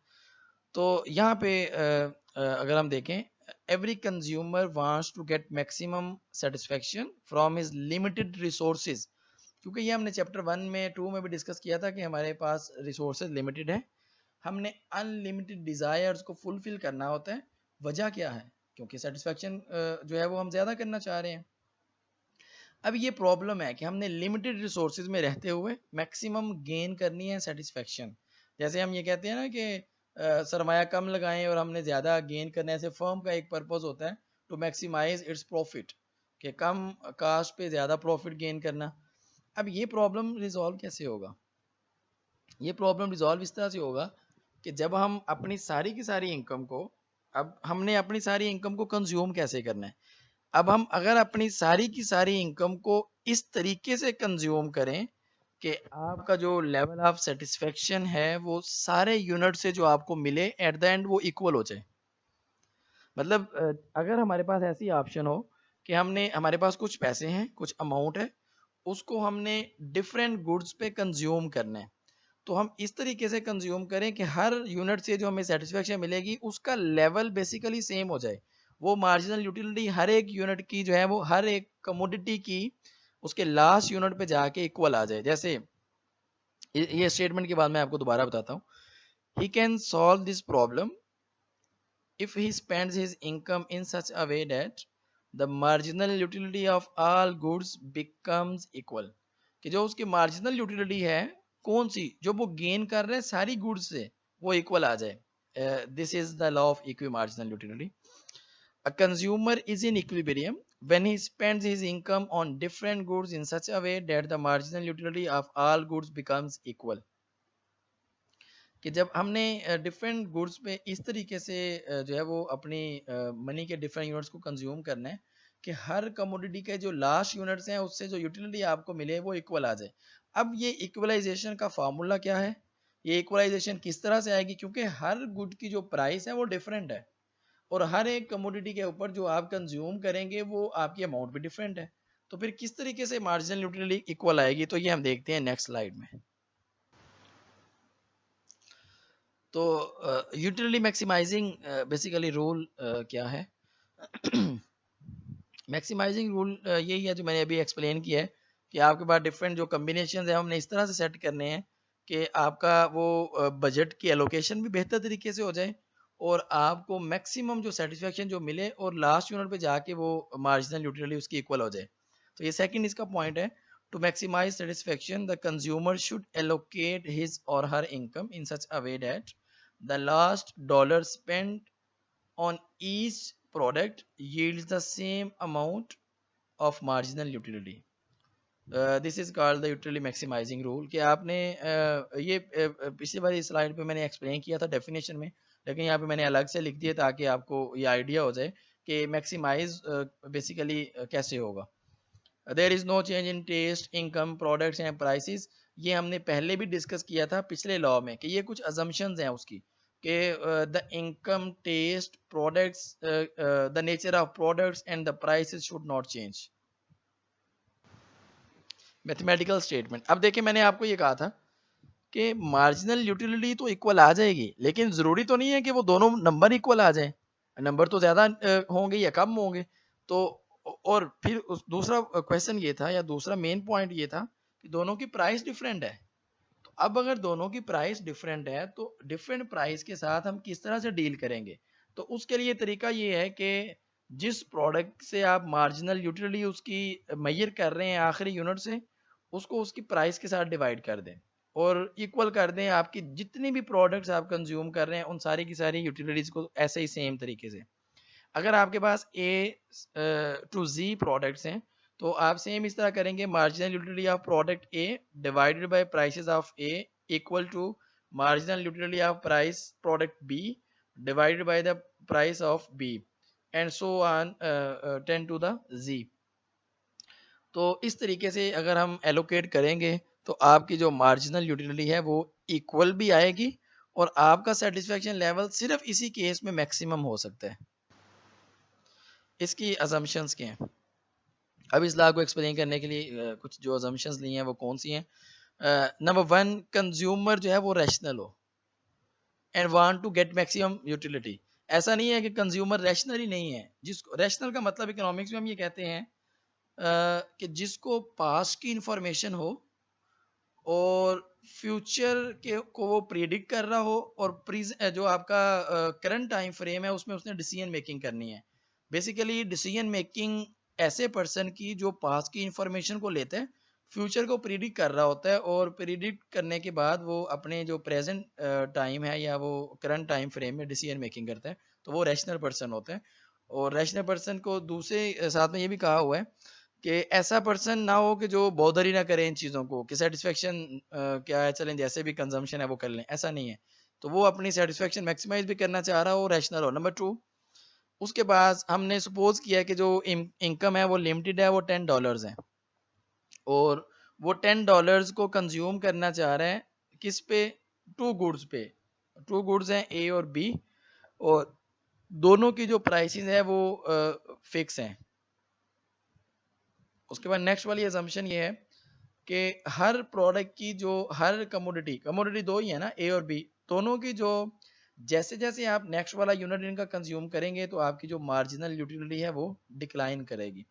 तो यहाँ पे अगर हम देखें, every consumer wants to get maximum satisfaction from his limited resources. क्योंकि ये हमने चैप्टर 1 में 2 में भी डिस्कस किया था कि हमारे पास रिसोर्सेज लिमिटेड है, हमने अनलिमिटेड डिजायर्स को फुलफिल करना होता है। वजह क्या है? क्योंकि सेटिस्फेक्शन जो है वो हम ज्यादा करना चाह रहे हैं। अब ये प्रॉब्लम है कि हमने लिमिटेड रिसोर्सेज में रहते हुए मैक्सिमम गेन करनी है सेटिस्फेक्शन। जैसे हम ये कहते हैं ना कि सरमाया कम लगाएं और हमने ज़्यादा गेन करना है। ऐसे फर्म का एक पर्पस होता है टू मैक्सिमाइज इट्स प्रॉफिट, कि कम कास्ट पे ज़्यादा प्रॉफिट गेन करना। अब ये प्रॉब्लम रिजॉल्व कैसे होगा? ये प्रॉब्लम रिजॉल्व इस तरह से होगा कि जब हम अपनी सारी की सारी इनकम को, अब हमने अपनी सारी इनकम को कंज्यूम कैसे करना है। अब हम अगर अपनी सारी की सारी इनकम को इस तरीके से कंज्यूम करें कि आपका जो लेवल ऑफ सेटिस्फेक्शन है वो सारे यूनिट से जो आपको मिले एट द एंड वो इक्वल हो जाए। मतलब अगर हमारे पास ऐसी ऑप्शन हो कि हमने, हमारे पास कुछ पैसे हैं, कुछ अमाउंट है, उसको हमने डिफरेंट गुड्स पे कंज्यूम करना है। तो हम इस तरीके से कंज्यूम करें कि हर यूनिट से जो हमें सेटिस्फेक्शन मिलेगी उसका लेवल बेसिकली सेम हो जाए। वो मार्जिनल यूटिलिटी हर एक यूनिट की जो है वो हर एक कमोडिटी की उसके लास्ट यूनिट पे जाके इक्वल आ जाए। जैसे ये स्टेटमेंट के बाद मैं आपको दोबारा बताता हूँ। He can solve this problem if he spends his income in such a way that the marginal utility of all goods becomes equal। कि जो उसकी मार्जिनल यूटिलिटी है कौन सी जो वो गेन कर रहे हैं सारी गुड्स से वो इक्वल आ जाए। This is the law of equi marginal utility. A consumer is in equilibrium when he spends his income on different goods in such a way that the marginal utility of all goods becomes equal। कि जब हमने different goods पे इस तरीके से जो है वो अपनी मनी के डिफरेंट यूनिट्स को कंज्यूम करना है कि हर कमोडिटी के जो लास्ट यूनिट्स हैं उससे जो यूटिलिटी आपको मिले वो इक्वल आ जाए। अब ये इक्वलाइजेशन का फार्मूला क्या है, ये इक्वलाइजेशन किस तरह से आएगी, क्योंकि हर गुड की जो प्राइस है वो डिफरेंट है और हर एक कमोडिटी के ऊपर जो आप कंज्यूम करेंगे वो आपकी अमाउंट भी डिफरेंट है। तो फिर किस तरीके से मार्जिनल यूटिलिटी इक्वल आएगी, तो ये हम देखते हैं नेक्स्ट स्लाइड में। तो यूटिलिटी मैक्सिमाइजिंग बेसिकली रूल क्या है? मैक्सिमाइजिंग रूल यही है जो मैंने अभी एक्सप्लेन किया है कि आपके पास डिफरेंट जो कम्बिनेशन है हमने इस तरह से सेट करने हैं कि आपका वो बजट की एलोकेशन भी बेहतर तरीके से हो जाए और आपको मैक्सिमम जो सेटिस्फेक्शन जो मिले और लास्ट यूनिट पे जाके वो मार्जिनल यूटिलिटी उसकी इक्वल हो जाए। तो ये सेकंड इसका पॉइंट है। To maximise satisfaction the consumer should allocate his और her income in such a way that the last dollar spent on each product yields the same amount of marginal utility। This is called the utility maximising rule. कि आपने ये पिछली बार इस slide पे मैंने explain किया था डेफिनेशन में, लेकिन यहाँ पे मैंने अलग से लिख दिया ताकि आपको ये आइडिया हो जाए कि मैक्सिमाइज बेसिकली कैसे होगा। There is no change in taste income products and prices. ये हमने पहले भी डिस्कस किया था पिछले लॉ में कि ये कुछ अजम्पशंस हैं उसकी कि the income taste products the nature of products and the prices should not change. Mathematical statement. अब देखिए मैंने आपको ये कहा था कि मार्जिनल यूटिलिटी तो इक्वल आ जाएगी, लेकिन जरूरी तो नहीं है कि वो दोनों नंबर इक्वल आ जाए। नंबर तो ज्यादा होंगे या कम होंगे। तो और फिर दूसरा क्वेश्चन ये था या दूसरा मेन पॉइंट ये था कि दोनों की प्राइस डिफरेंट है। तो अब अगर दोनों की प्राइस डिफरेंट है तो डिफरेंट प्राइस के साथ हम किस तरह से डील करेंगे? तो उसके लिए तरीका ये है कि जिस प्रोडक्ट से आप मार्जिनल यूटिलिटी उसकी मेजर कर रहे हैं आखिरी यूनिट से, उसको उसकी प्राइस के साथ डिवाइड कर दें और इक्वल कर दें आपकी जितनी भी प्रोडक्ट्स आप कंज्यूम कर रहे हैं उन सारी की सारी यूटिलिटीज को ऐसे ही सेम तरीके से। अगर आपके पास ए टू जी प्रोडक्ट्स हैं तो आप सेम इस तरह करेंगे, marginal utility of product A divided by prices of A equal to marginal utility of price product B divided by the price of B and so on 10 to the G. तो इस तरीके से अगर हम allocate करेंगे तो आपकी जो मार्जिनल यूटिलिटी है वो इक्वल भी आएगी और आपका सेटिस्फेक्शन लेवल सिर्फ इसी केस में मैक्सिमम हो सकता है। इसकी अजम्पशंस क्या हैं? अब इस लॉ को एक्सप्लेन करने के लिए कुछ जो अजम्पशंस ली हैं वो कौन सी हैं? नंबर वन, कंज्यूमर जो है वो रैशनल हो and want to get maximum utility. ऐसा नहीं है कि कंज्यूमर रैशनल ही नहीं है। जिसको रैशनल का मतलब इकोनॉमिक्स में हम ये कहते हैं कि जिसको पास्ट की इंफॉर्मेशन हो और फ्यूचर के को वो प्रिडिक्ट कर रहा हो और जो आपका करंट टाइम फ्रेम है उसमें उसने डिसीजन मेकिंग करनी है। बेसिकली डिसीजन मेकिंग ऐसे पर्सन की जो पास्ट की इंफॉर्मेशन को लेते हैं, फ्यूचर को प्रिडिक्ट कर रहा होता है और प्रिडिक्ट करने के बाद वो अपने जो प्रेजेंट टाइम है या वो करंट टाइम फ्रेम में डिसीजन मेकिंग करता है, तो वो रैशनल पर्सन होते हैं। और रैशनल पर्सन को दूसरे साथ में ये भी कहा हुआ है कि ऐसा पर्सन ना हो कि जो बॉदर ही ना करे इन चीज़ों को कि सेटिस्फेक्शन क्या है चलें जैसे भी कंजम्पशन है वो कर लें, ऐसा नहीं है। तो वो अपनी सेटिस्फेक्शन मैक्सिमाइज भी करना चाह रहा हो, रैशनल हो। नंबर टू, उसके बाद हमने सपोज किया कि जो इनकम है वो लिमिटेड है, वो $10 है और वो $10 को कंज्यूम करना चाह रहे हैं किस पे? टू गुड्स पे। टू गुड्स हैं ए और बी और दोनों की जो प्राइसेस है वो फिक्स हैं। उसके बाद नेक्स्ट वाली असम्पशन ये है कि हर प्रोडक्ट की जो हर कमोडिटी दो ही है ना, ए और बी, दोनों की जो जैसे जैसे आप नेक्स्ट वाला यूनिट इनका कंज्यूम करेंगे तो आपकी जो मार्जिनल यूटिलिटी है वो डिक्लाइन करेगी।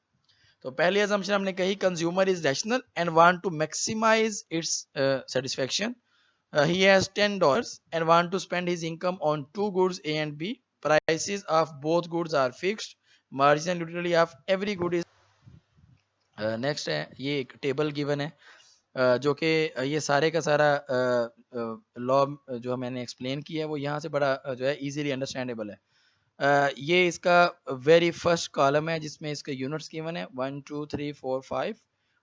तो पहली असम्पशन हमने कही, consumer is rational and want to maximise its satisfaction. He has $10 and want to spend his income on two goods A and B. Prices of both goods are fixed. Marginal utility of every good is next है, ये एक table given है जो कि ये सारे का सारा लॉ जो मैंने एक्सप्लेन किया है वो यहाँ से बड़ा जो है इजीली अंडरस्टैंडेबल है। ये इसका वेरी फर्स्ट कॉलम है जिसमें इसके यूनिट्स गिवन है 1 2 3 4 5।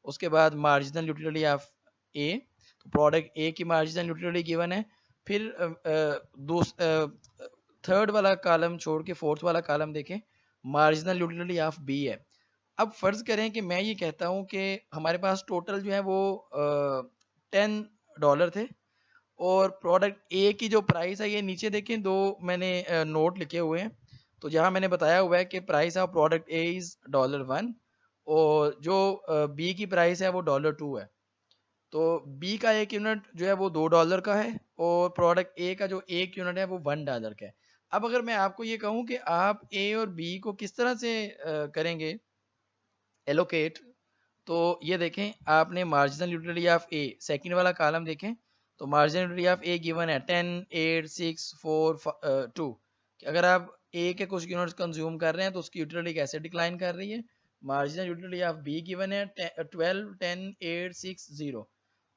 उसके बाद मार्जिनल यूटिलिटी ऑफ ए, तो प्रोडक्ट ए की मार्जिनल यूटिलिटी गिवन है। फिर थर्ड वाला कॉलम छोड़ के फोर्थ वाला कॉलम देखें, मार्जिनल यूटिलिटी ऑफ बी है। अब फर्ज करें कि मैं ये कहता हूँ कि हमारे पास टोटल जो है वो $10 थे और प्रोडक्ट ए की जो प्राइस है, ये नीचे देखें दो मैंने नोट लिखे हुए हैं, तो जहाँ मैंने बताया हुआ है कि price of product A is $1 और जो बी की प्राइस है वो $2 है। तो बी का एक यूनिट जो है वो $2 का है और प्रोडक्ट ए का जो एक यूनिट है वो $1 का है। अब अगर मैं आपको ये कहूँ कि आप ए और बी को किस तरह से करेंगे एलोकेट, तो ये देखें आपने marginal utility of A second वाला कॉलम देखें, तो marginal utility of A given है 10 8 6 4 2 कि अगर आप ए के कुछ यूनिट्स कंज्यूम कर रहे हैं तो उसकी यूटिलिटी कैसे डिक्लाइन कर रही है। Marginal utility of be given है 12 10 8 6 0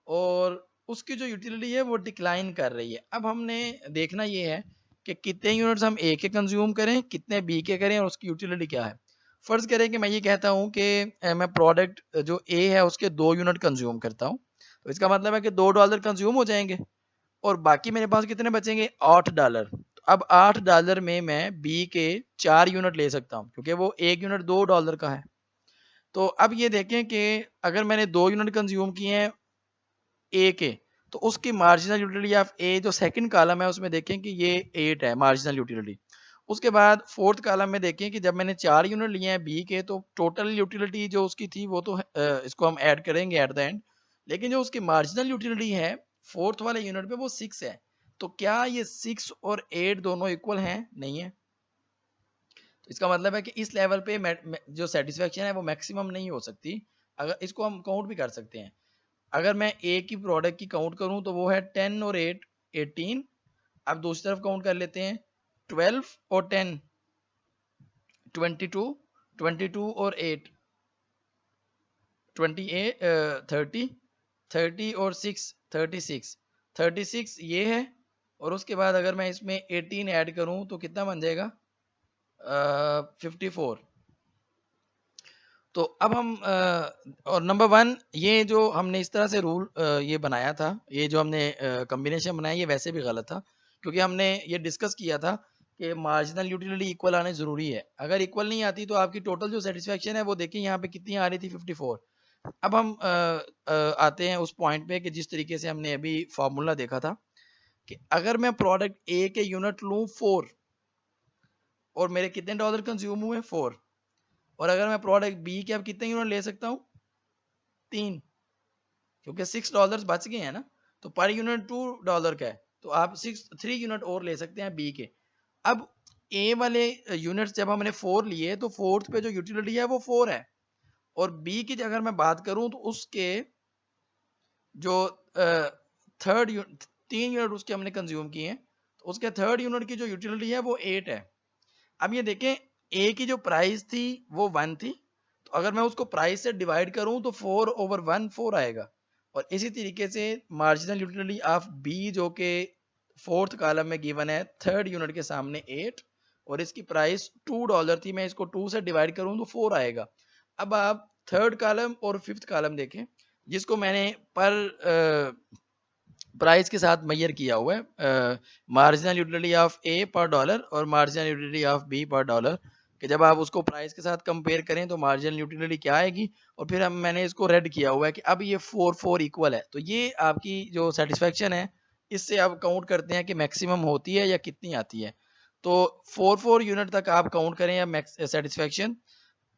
और उसकी जो यूटिलिटी है वो डिक्लाइन कर रही है। अब हमने देखना ये है कि कितने यूनिट्स हम ए के कंज्यूम करें, कितने बी के करें और उसकी यूटिलिटी क्या है। फर्ज करें कि मैं ये कहता हूँ कि मैं प्रोडक्ट जो ए है उसके 2 यूनिट कंज्यूम करता हूँ, तो इसका मतलब है कि $2 कंज्यूम हो जाएंगे और बाकी मेरे पास कितने बचेंगे, $8। तो अब $8 में मैं बी के 4 यूनिट ले सकता हूँ क्योंकि वो एक यूनिट $2 का है। तो अब ये देखें कि अगर मैंने 2 यूनिट कंज्यूम किए हैं ए के, तो उसकी मार्जिनल यूटिलिटी ऑफ ए जो सेकंड कॉलम है उसमें देखें कि ये 8 है मार्जिनल यूटिलिटी। उसके बाद फोर्थ कॉलम में देखें कि जब मैंने 4 यूनिट लिए हैं बी के तो टोटल यूटिलिटी जो उसकी थी वो तो इसको हम ऐड करेंगे एट द एंड, लेकिन जो उसकी मार्जिनल यूटिलिटी है फोर्थ वाले यूनिट पे वो 6 है। तो क्या ये 6 और 8 दोनों इक्वल हैं? नहीं है। तो इसका मतलब है कि इस लेवल पे जो सेटिस्फेक्शन है वो मैक्सिमम नहीं हो सकती। अगर इसको हम काउंट भी कर सकते हैं, अगर मैं ए की प्रोडक्ट की काउंट करूं तो वो है 10 और 8 18। अब दूसरी तरफ काउंट कर लेते हैं 12 और 10 22 22 और 8 28 30 30 और 6 36 36 ये है और उसके बाद अगर मैं इसमें 18 ऐड करूं तो कितना बन जाएगा 54। तो अब हम और नंबर 1 ये जो हमने इस तरह से रूल ये बनाया था, ये जो हमने कॉम्बिनेशन बनाया ये वैसे भी गलत था क्योंकि हमने ये डिस्कस किया था कि मार्जिनल यूटिलिटी इक्वल आने ज़रूरी है। अगर इक्वल नहीं आती तो आपकी टोटल जो सेटिस्फेक्शन है वो देखिए यहाँ पे कितनी आ रही थी 54। अब हम आते हैं उस पॉइंट पे कि जिस तरीके से हमने अभी फार्मूला देखा था कि अगर मैं प्रोडक्ट ए के यूनिट लूँ 4 और मेरे कितने डॉलर कंज्यूम हुए 4, और अगर मैं प्रोडक्ट बी के अब कितने यूनिट ले सकता हूँ 3, क्योंकि $6 बच गए हैं ना, तो पर यूनिट $2 का है तो आप 3 यूनिट और ले सकते हैं बी के। अब ए वाले यूनिट्स जब हमने 4 लिए तो फोर्थ पे जो यूटिलिटी है वो 4 है और बी की अगर मैं बात करूं तो उसके जो थर्ड 3 यूनिट उसके हमने कंज्यूम किए हैं तो उसके थर्ड यूनिट की जो यूटिलिटी है वो 8 है। अब ये देखें ए की जो प्राइस थी वो 1 थी, तो अगर मैं उसको प्राइस से डिवाइड करूं तो 4/1 4 आएगा। और इसी तरीके से मार्जिनल यूटिलिटी ऑफ बी जो कि फोर्थ कॉलम में गिवन है थर्ड यूनिट के सामने 8 और इसकी प्राइस $2 थी, मैं इसको 2 से डिवाइड करूं तो 4 आएगा। अब आप थर्ड कॉलम और फिफ्थ कॉलम देखें जिसको मैंने पर प्राइस के साथ मैयर किया हुआ है, मार्जिनल यूटिलिटी ऑफ ए पर डॉलर और मार्जिनल यूटिलिटी ऑफ बी पर डॉलर, कि जब आप उसको प्राइस के साथ कंपेयर करें तो मार्जिनल यूटिलिटी क्या आएगी। और फिर मैंने इसको रेड किया हुआ है कि अब ये 4 इक्वल है, तो ये आपकी जो सेटिस्फेक्शन है इससे आप काउंट करते हैं कि मैक्सिमम होती है या कितनी आती है। तो 4 यूनिट तक आप काउंट करें या सेटिस्फेक्शन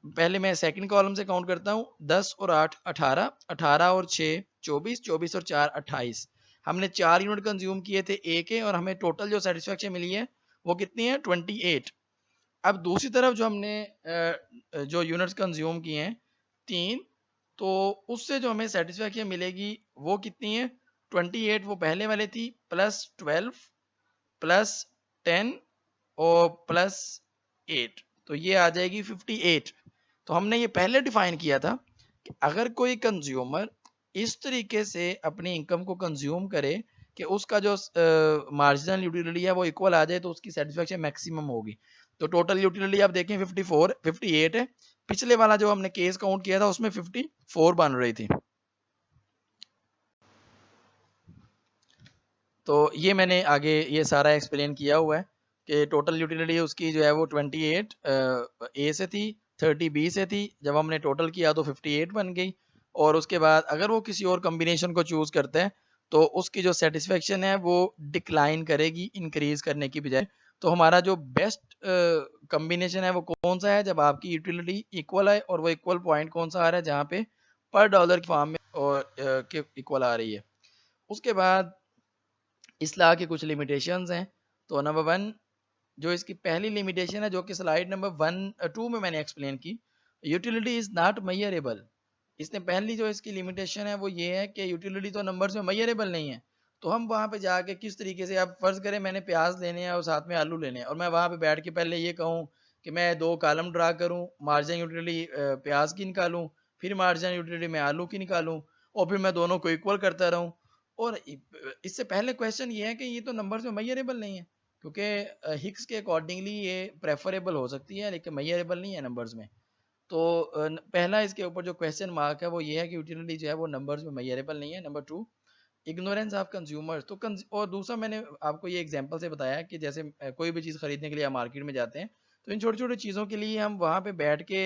पहले मैं सेकंड कॉलम से काउंट करता हूँ, 10 और 8 18, 18 और 6 24, 24 और 4 28। हमने 4 यूनिट कंज्यूम किए थे ए के, और हमें टोटल जो सेटिस्फेक्शन मिली है वो कितनी है, 28। अब दूसरी तरफ जो हमने जो यूनिट्स कंज्यूम किए हैं 3, तो उससे जो हमें सेटिस्फेक्शन मिलेगी वो कितनी है, 28 वो पहले वाले थी, प्लस 12 प्लस 10 और प्लस 8, तो ये आ जाएगी 58। तो हमने ये पहले डिफाइन किया था कि अगर कोई कंज्यूमर इस तरीके से अपनी इनकम को कंज्यूम करे कि उसका जो मार्जिनल यूटिलिटी है वो इक्वल आ जाए, तो उसकी सेटिस्फेक्शन मैक्सिमम होगी। तो टोटल यूटिलिटी आप देखें 58 है, पिछले वाला जो हमने केस काउंट किया था उसमें 54 बन रही थी। तो ये मैंने आगे ये सारा एक्सप्लेन किया हुआ है कि टोटल यूटिलिटी उसकी जो है वो 28 ए से थी, 30 बी से थी, जब हमने टोटल किया तो 58 बन गई। और उसके बाद अगर वो किसी और कम्बिनेशन को चूज करते हैं तो उसकी जो सेटिस्फेक्शन है वो डिक्लाइन करेगी इंक्रीज करने की बजाय। तो हमारा जो बेस्ट कम्बिनेशन है वो कौन सा है, जब आपकी यूटिलिटी इक्वल है, और वो इक्वल पॉइंट कौन सा आ रहा है, जहाँ पे पर डॉलर की फॉर्म में और के इक्वल आ रही है। उसके बाद इस लॉ की कुछ लिमिटेशंस हैं। तो नंबर 1 जो इसकी पहली लिमिटेशन है, जो कि स्लाइड नंबर 2 में मैंने एक्सप्लेन की, यूटिलिटी इज नॉट मेजरेबल। इसने पहली जो इसकी लिमिटेशन है वो ये है कि यूटिलिटी तो नंबर्स में मेजरेबल नहीं है। तो हम वहाँ पे जाके किस तरीके से, आप फर्ज करें मैंने प्याज लेने हैं और साथ में आलू लेने हैं, और मैं वहाँ पे बैठ के पहले ये कहूँ कि मैं 2 कॉलम ड्रा करूँ, मार्जिन यूटिलिटी प्याज की निकालूँ, फिर मार्जिन यूटिलिटी मैं आलू की निकालूँ, और फिर मैं दोनों को इक्वल करता रहूँ। और इससे पहले क्वेश्चन ये है कि ये तो नंबर्स में मेजरेबल नहीं है, क्योंकि हिक्स के अकॉर्डिंगली ये प्रेफरेबल हो सकती है लेकिन मेजरेबल नहीं है नंबर्स में। तो पहला इसके ऊपर जो क्वेश्चन मार्क है वो ये है कि यूटिलिटी जो है वो नंबर्स में मेजरेबल नहीं है। Number 2 ignorance of consumers. तो और दूसरा मैंने आपको ये एग्जांपल से बताया कि जैसे कोई भी चीज़ खरीदने के लिए आप मार्केट में जाते हैं, तो इन छोटी छोटी चीज़ों के लिए हम वहाँ पे बैठ के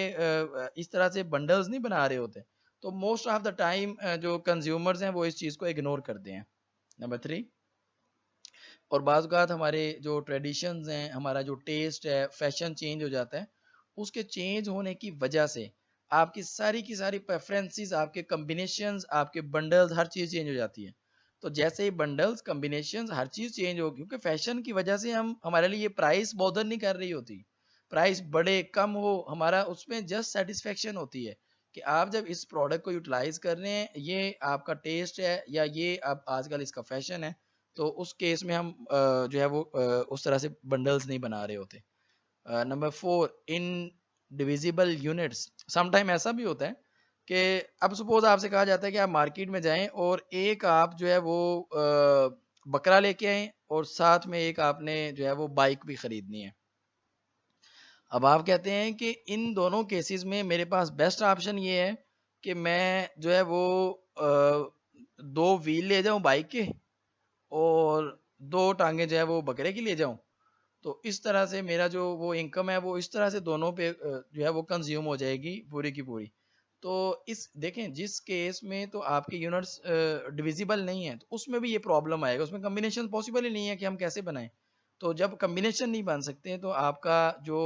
इस तरह से बंडल्स नहीं बना रहे होते। तो मोस्ट ऑफ द टाइम जो कंज्यूमर्स हैं वो इस चीज़ को इग्नोर करते हैं। नंबर 3, और बाज़ औक़ात हमारे जो ट्रेडिशंस हैं, हमारा जो टेस्ट है, फैशन चेंज हो जाता है। उसके चेंज होने की वजह से आपकी सारी की सारी प्रेफरेंसेस, आपके कॉम्बिनेशंस, आपके बंडल्स, हर चीज़ चेंज हो जाती है। तो जैसे ही बंडल्स, कॉम्बिनेशंस, हर चीज़ चेंज होगी, क्योंकि फैशन की वजह से हम, हमारे लिए प्राइस बॉदर नहीं कर रही होती। प्राइस बढ़े कम हो, हमारा उसमें जस्ट सेटिस्फेक्शन होती है कि आप जब इस प्रोडक्ट को यूटिलाइज कर रहे हैं, ये आपका टेस्ट है या ये अब आजकल इसका फैशन है, तो उस केस में हम जो है वो उस तरह से बंडल्स नहीं बना रहे होते। नंबर 4 इन डिविजिबल यूनिट्स। समटाइम ऐसा भी होता है कि अब सपोज आपसे कहा जाता है कि आप मार्केट में जाएं और एक आप जो है वो बकरा लेके आए, और साथ में एक आपने जो है वो बाइक भी खरीदनी है। अब आप कहते हैं कि इन दोनों केसेस में मेरे पास बेस्ट ऑप्शन ये है कि मैं जो है वो दो व्हील ले जाऊं बाइक के, और दो टांगे जो है वो बकरे की ले जाऊं। तो इस तरह से मेरा जो वो इनकम है वो इस तरह से दोनों पे जो है वो कंज्यूम हो जाएगी पूरी की पूरी। तो इस देखें, जिस केस में तो आपके यूनिट्स डिविजिबल नहीं है, तो उसमें भी ये प्रॉब्लम आएगा, उसमें कम्बिनेशन पॉसिबल ही नहीं है कि हम कैसे बनाएं। तो जब कम्बिनेशन नहीं बन सकते तो आपका जो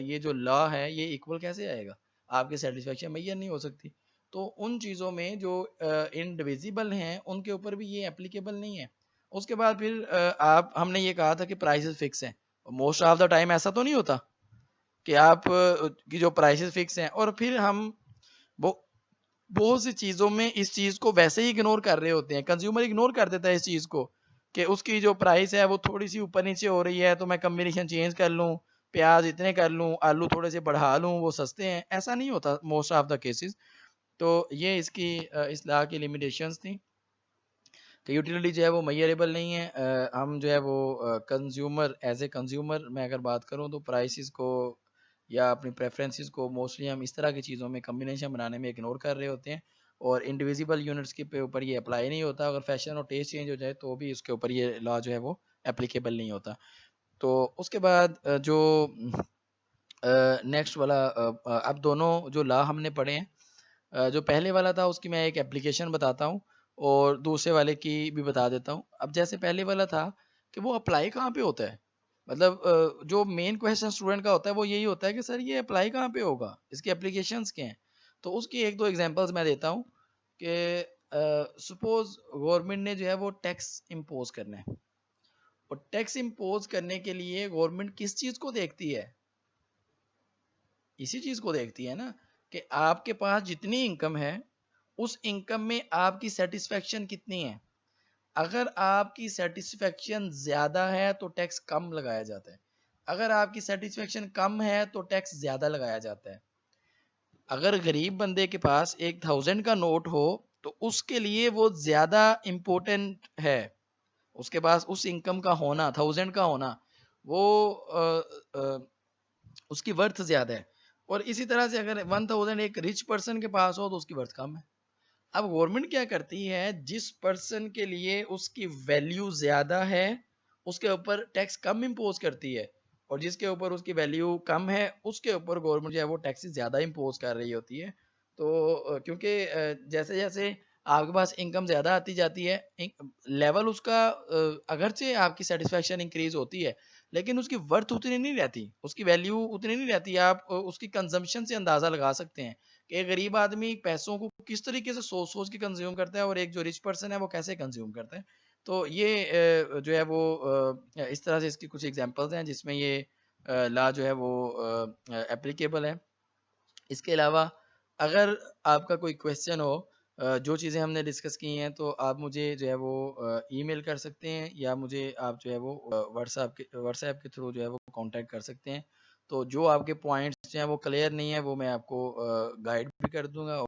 ये जो लॉ है ये इक्वल कैसे आएगा, आपकी सेटिस्फेक्शन मैयर नहीं हो सकती। तो उन चीज़ों में जो इनडिविजिबल हैं उनके ऊपर भी ये एप्लीकेबल नहीं है। उसके बाद फिर आप, हमने ये कहा था कि प्राइसेस फिक्स हैं। मोस्ट ऑफ द टाइम ऐसा तो नहीं होता कि आप की जो प्राइसेस फिक्स हैं, और फिर हम वो बहुत सी चीज़ों में इस चीज़ को वैसे ही इग्नोर कर रहे होते हैं। कंज्यूमर इग्नोर कर देता है इस चीज़ को कि उसकी जो प्राइस है वो थोड़ी सी ऊपर नीचे हो रही है, तो मैं कम्बिनेशन चेंज कर लूँ, प्याज इतने कर लूँ, आलू थोड़े से बढ़ा लूँ, वो सस्ते हैं। ऐसा नहीं होता मोस्ट ऑफ द केसेस। तो ये इसकी इस लॉ की लिमिटेशंस थी कि यूटिलिटी जो है वो मेजरेबल नहीं है। हम जो है वो कंज्यूमर, एज ए कंज्यूमर मैं अगर बात करूँ तो प्राइसेस को या अपनी प्रेफरेंसेस को मोस्टली हम इस तरह की चीज़ों में कम्बिनेशन बनाने में इग्नोर कर रहे होते हैं, और इंडिविजिबल यूनिट्स के ऊपर ये अप्लाई नहीं होता। अगर फैशन और टेस्ट चेंज हो जाए तो भी उसके ऊपर ये लॉ जो है वो एप्लीकेबल नहीं होता। तो उसके बाद जो नेक्स्ट वाला अब दोनों जो लॉ हमने पढ़े हैं, जो पहले वाला था उसकी मैं एक एप्लीकेशन बताता हूँ, और दूसरे वाले की भी बता देता हूँ। अब जैसे पहले वाला था कि वो अप्लाई कहाँ पे होता है, मतलब जो मेन क्वेश्चन स्टूडेंट का होता है वो यही होता है कि सर ये अप्लाई कहाँ पे होगा, इसके एप्लीकेशंस क्या हैं। तो उसकी एक दो एग्जांपल्स मैं देता हूँ कि सपोज गवर्नमेंट ने जो है वो टैक्स इम्पोज करना है, और टैक्स इम्पोज करने के लिए गवर्नमेंट किस चीज को देखती है, इसी चीज को देखती है ना, कि आपके पास जितनी इनकम है उस इनकम में आपकी सेटिस्फेक्शन कितनी है। अगर आपकी सेटिस्फेक्शन ज्यादा है तो टैक्स कम लगाया जाता है, अगर आपकी सेटिस्फेक्शन कम है तो टैक्स ज्यादा लगाया जाता है। अगर गरीब बंदे के पास 1000 का नोट हो तो उसके लिए वो ज्यादा इम्पोर्टेंट है, उसके पास उस इनकम का होना, 1000 का होना, वो उसकी वर्थ ज्यादा है। और इसी तरह से अगर 1000 एक रिच पर्सन के पास हो तो उसकी वर्थ कम है। अब गवर्नमेंट क्या करती है, जिस पर्सन के लिए उसकी वैल्यू ज्यादा है उसके ऊपर टैक्स कम इम्पोज करती है, और जिसके ऊपर उसकी वैल्यू कम है उसके ऊपर गवर्नमेंट जो है वो टैक्स ज्यादा इम्पोज कर रही होती है। तो क्योंकि जैसे जैसे आपके पास इनकम ज्यादा आती जाती है, लेवल उसका अगरचे आपकी सेटिस्फेक्शन इंक्रीज होती है लेकिन उसकी वर्थ उतनी नहीं रहती, उसकी वैल्यू उतनी नहीं रहती। आप उसकी कंजम्पशन से अंदाजा लगा सकते हैं कि एक गरीब आदमी पैसों को किस तरीके से सोच सोच के कंज्यूम करता है और एक जो रिच पर्सन है वो कैसे कंज्यूम करता है। तो ये जो है वो इस तरह से इसकी कुछ एग्जांपल्स हैं जिसमें ये लॉ जो है वो एप्लीकेबल है। इसके अलावा अगर आपका कोई क्वेश्चन हो, जो चीज़ें हमने डिस्कस की हैं, तो आप मुझे जो है वो ईमेल कर सकते हैं, या मुझे आप जो है वो व्हाट्सएप के थ्रू जो है वो कांटेक्ट कर सकते हैं। तो जो आपके पॉइंट्स जो हैं वो क्लियर नहीं है वो मैं आपको गाइड भी कर दूंगा।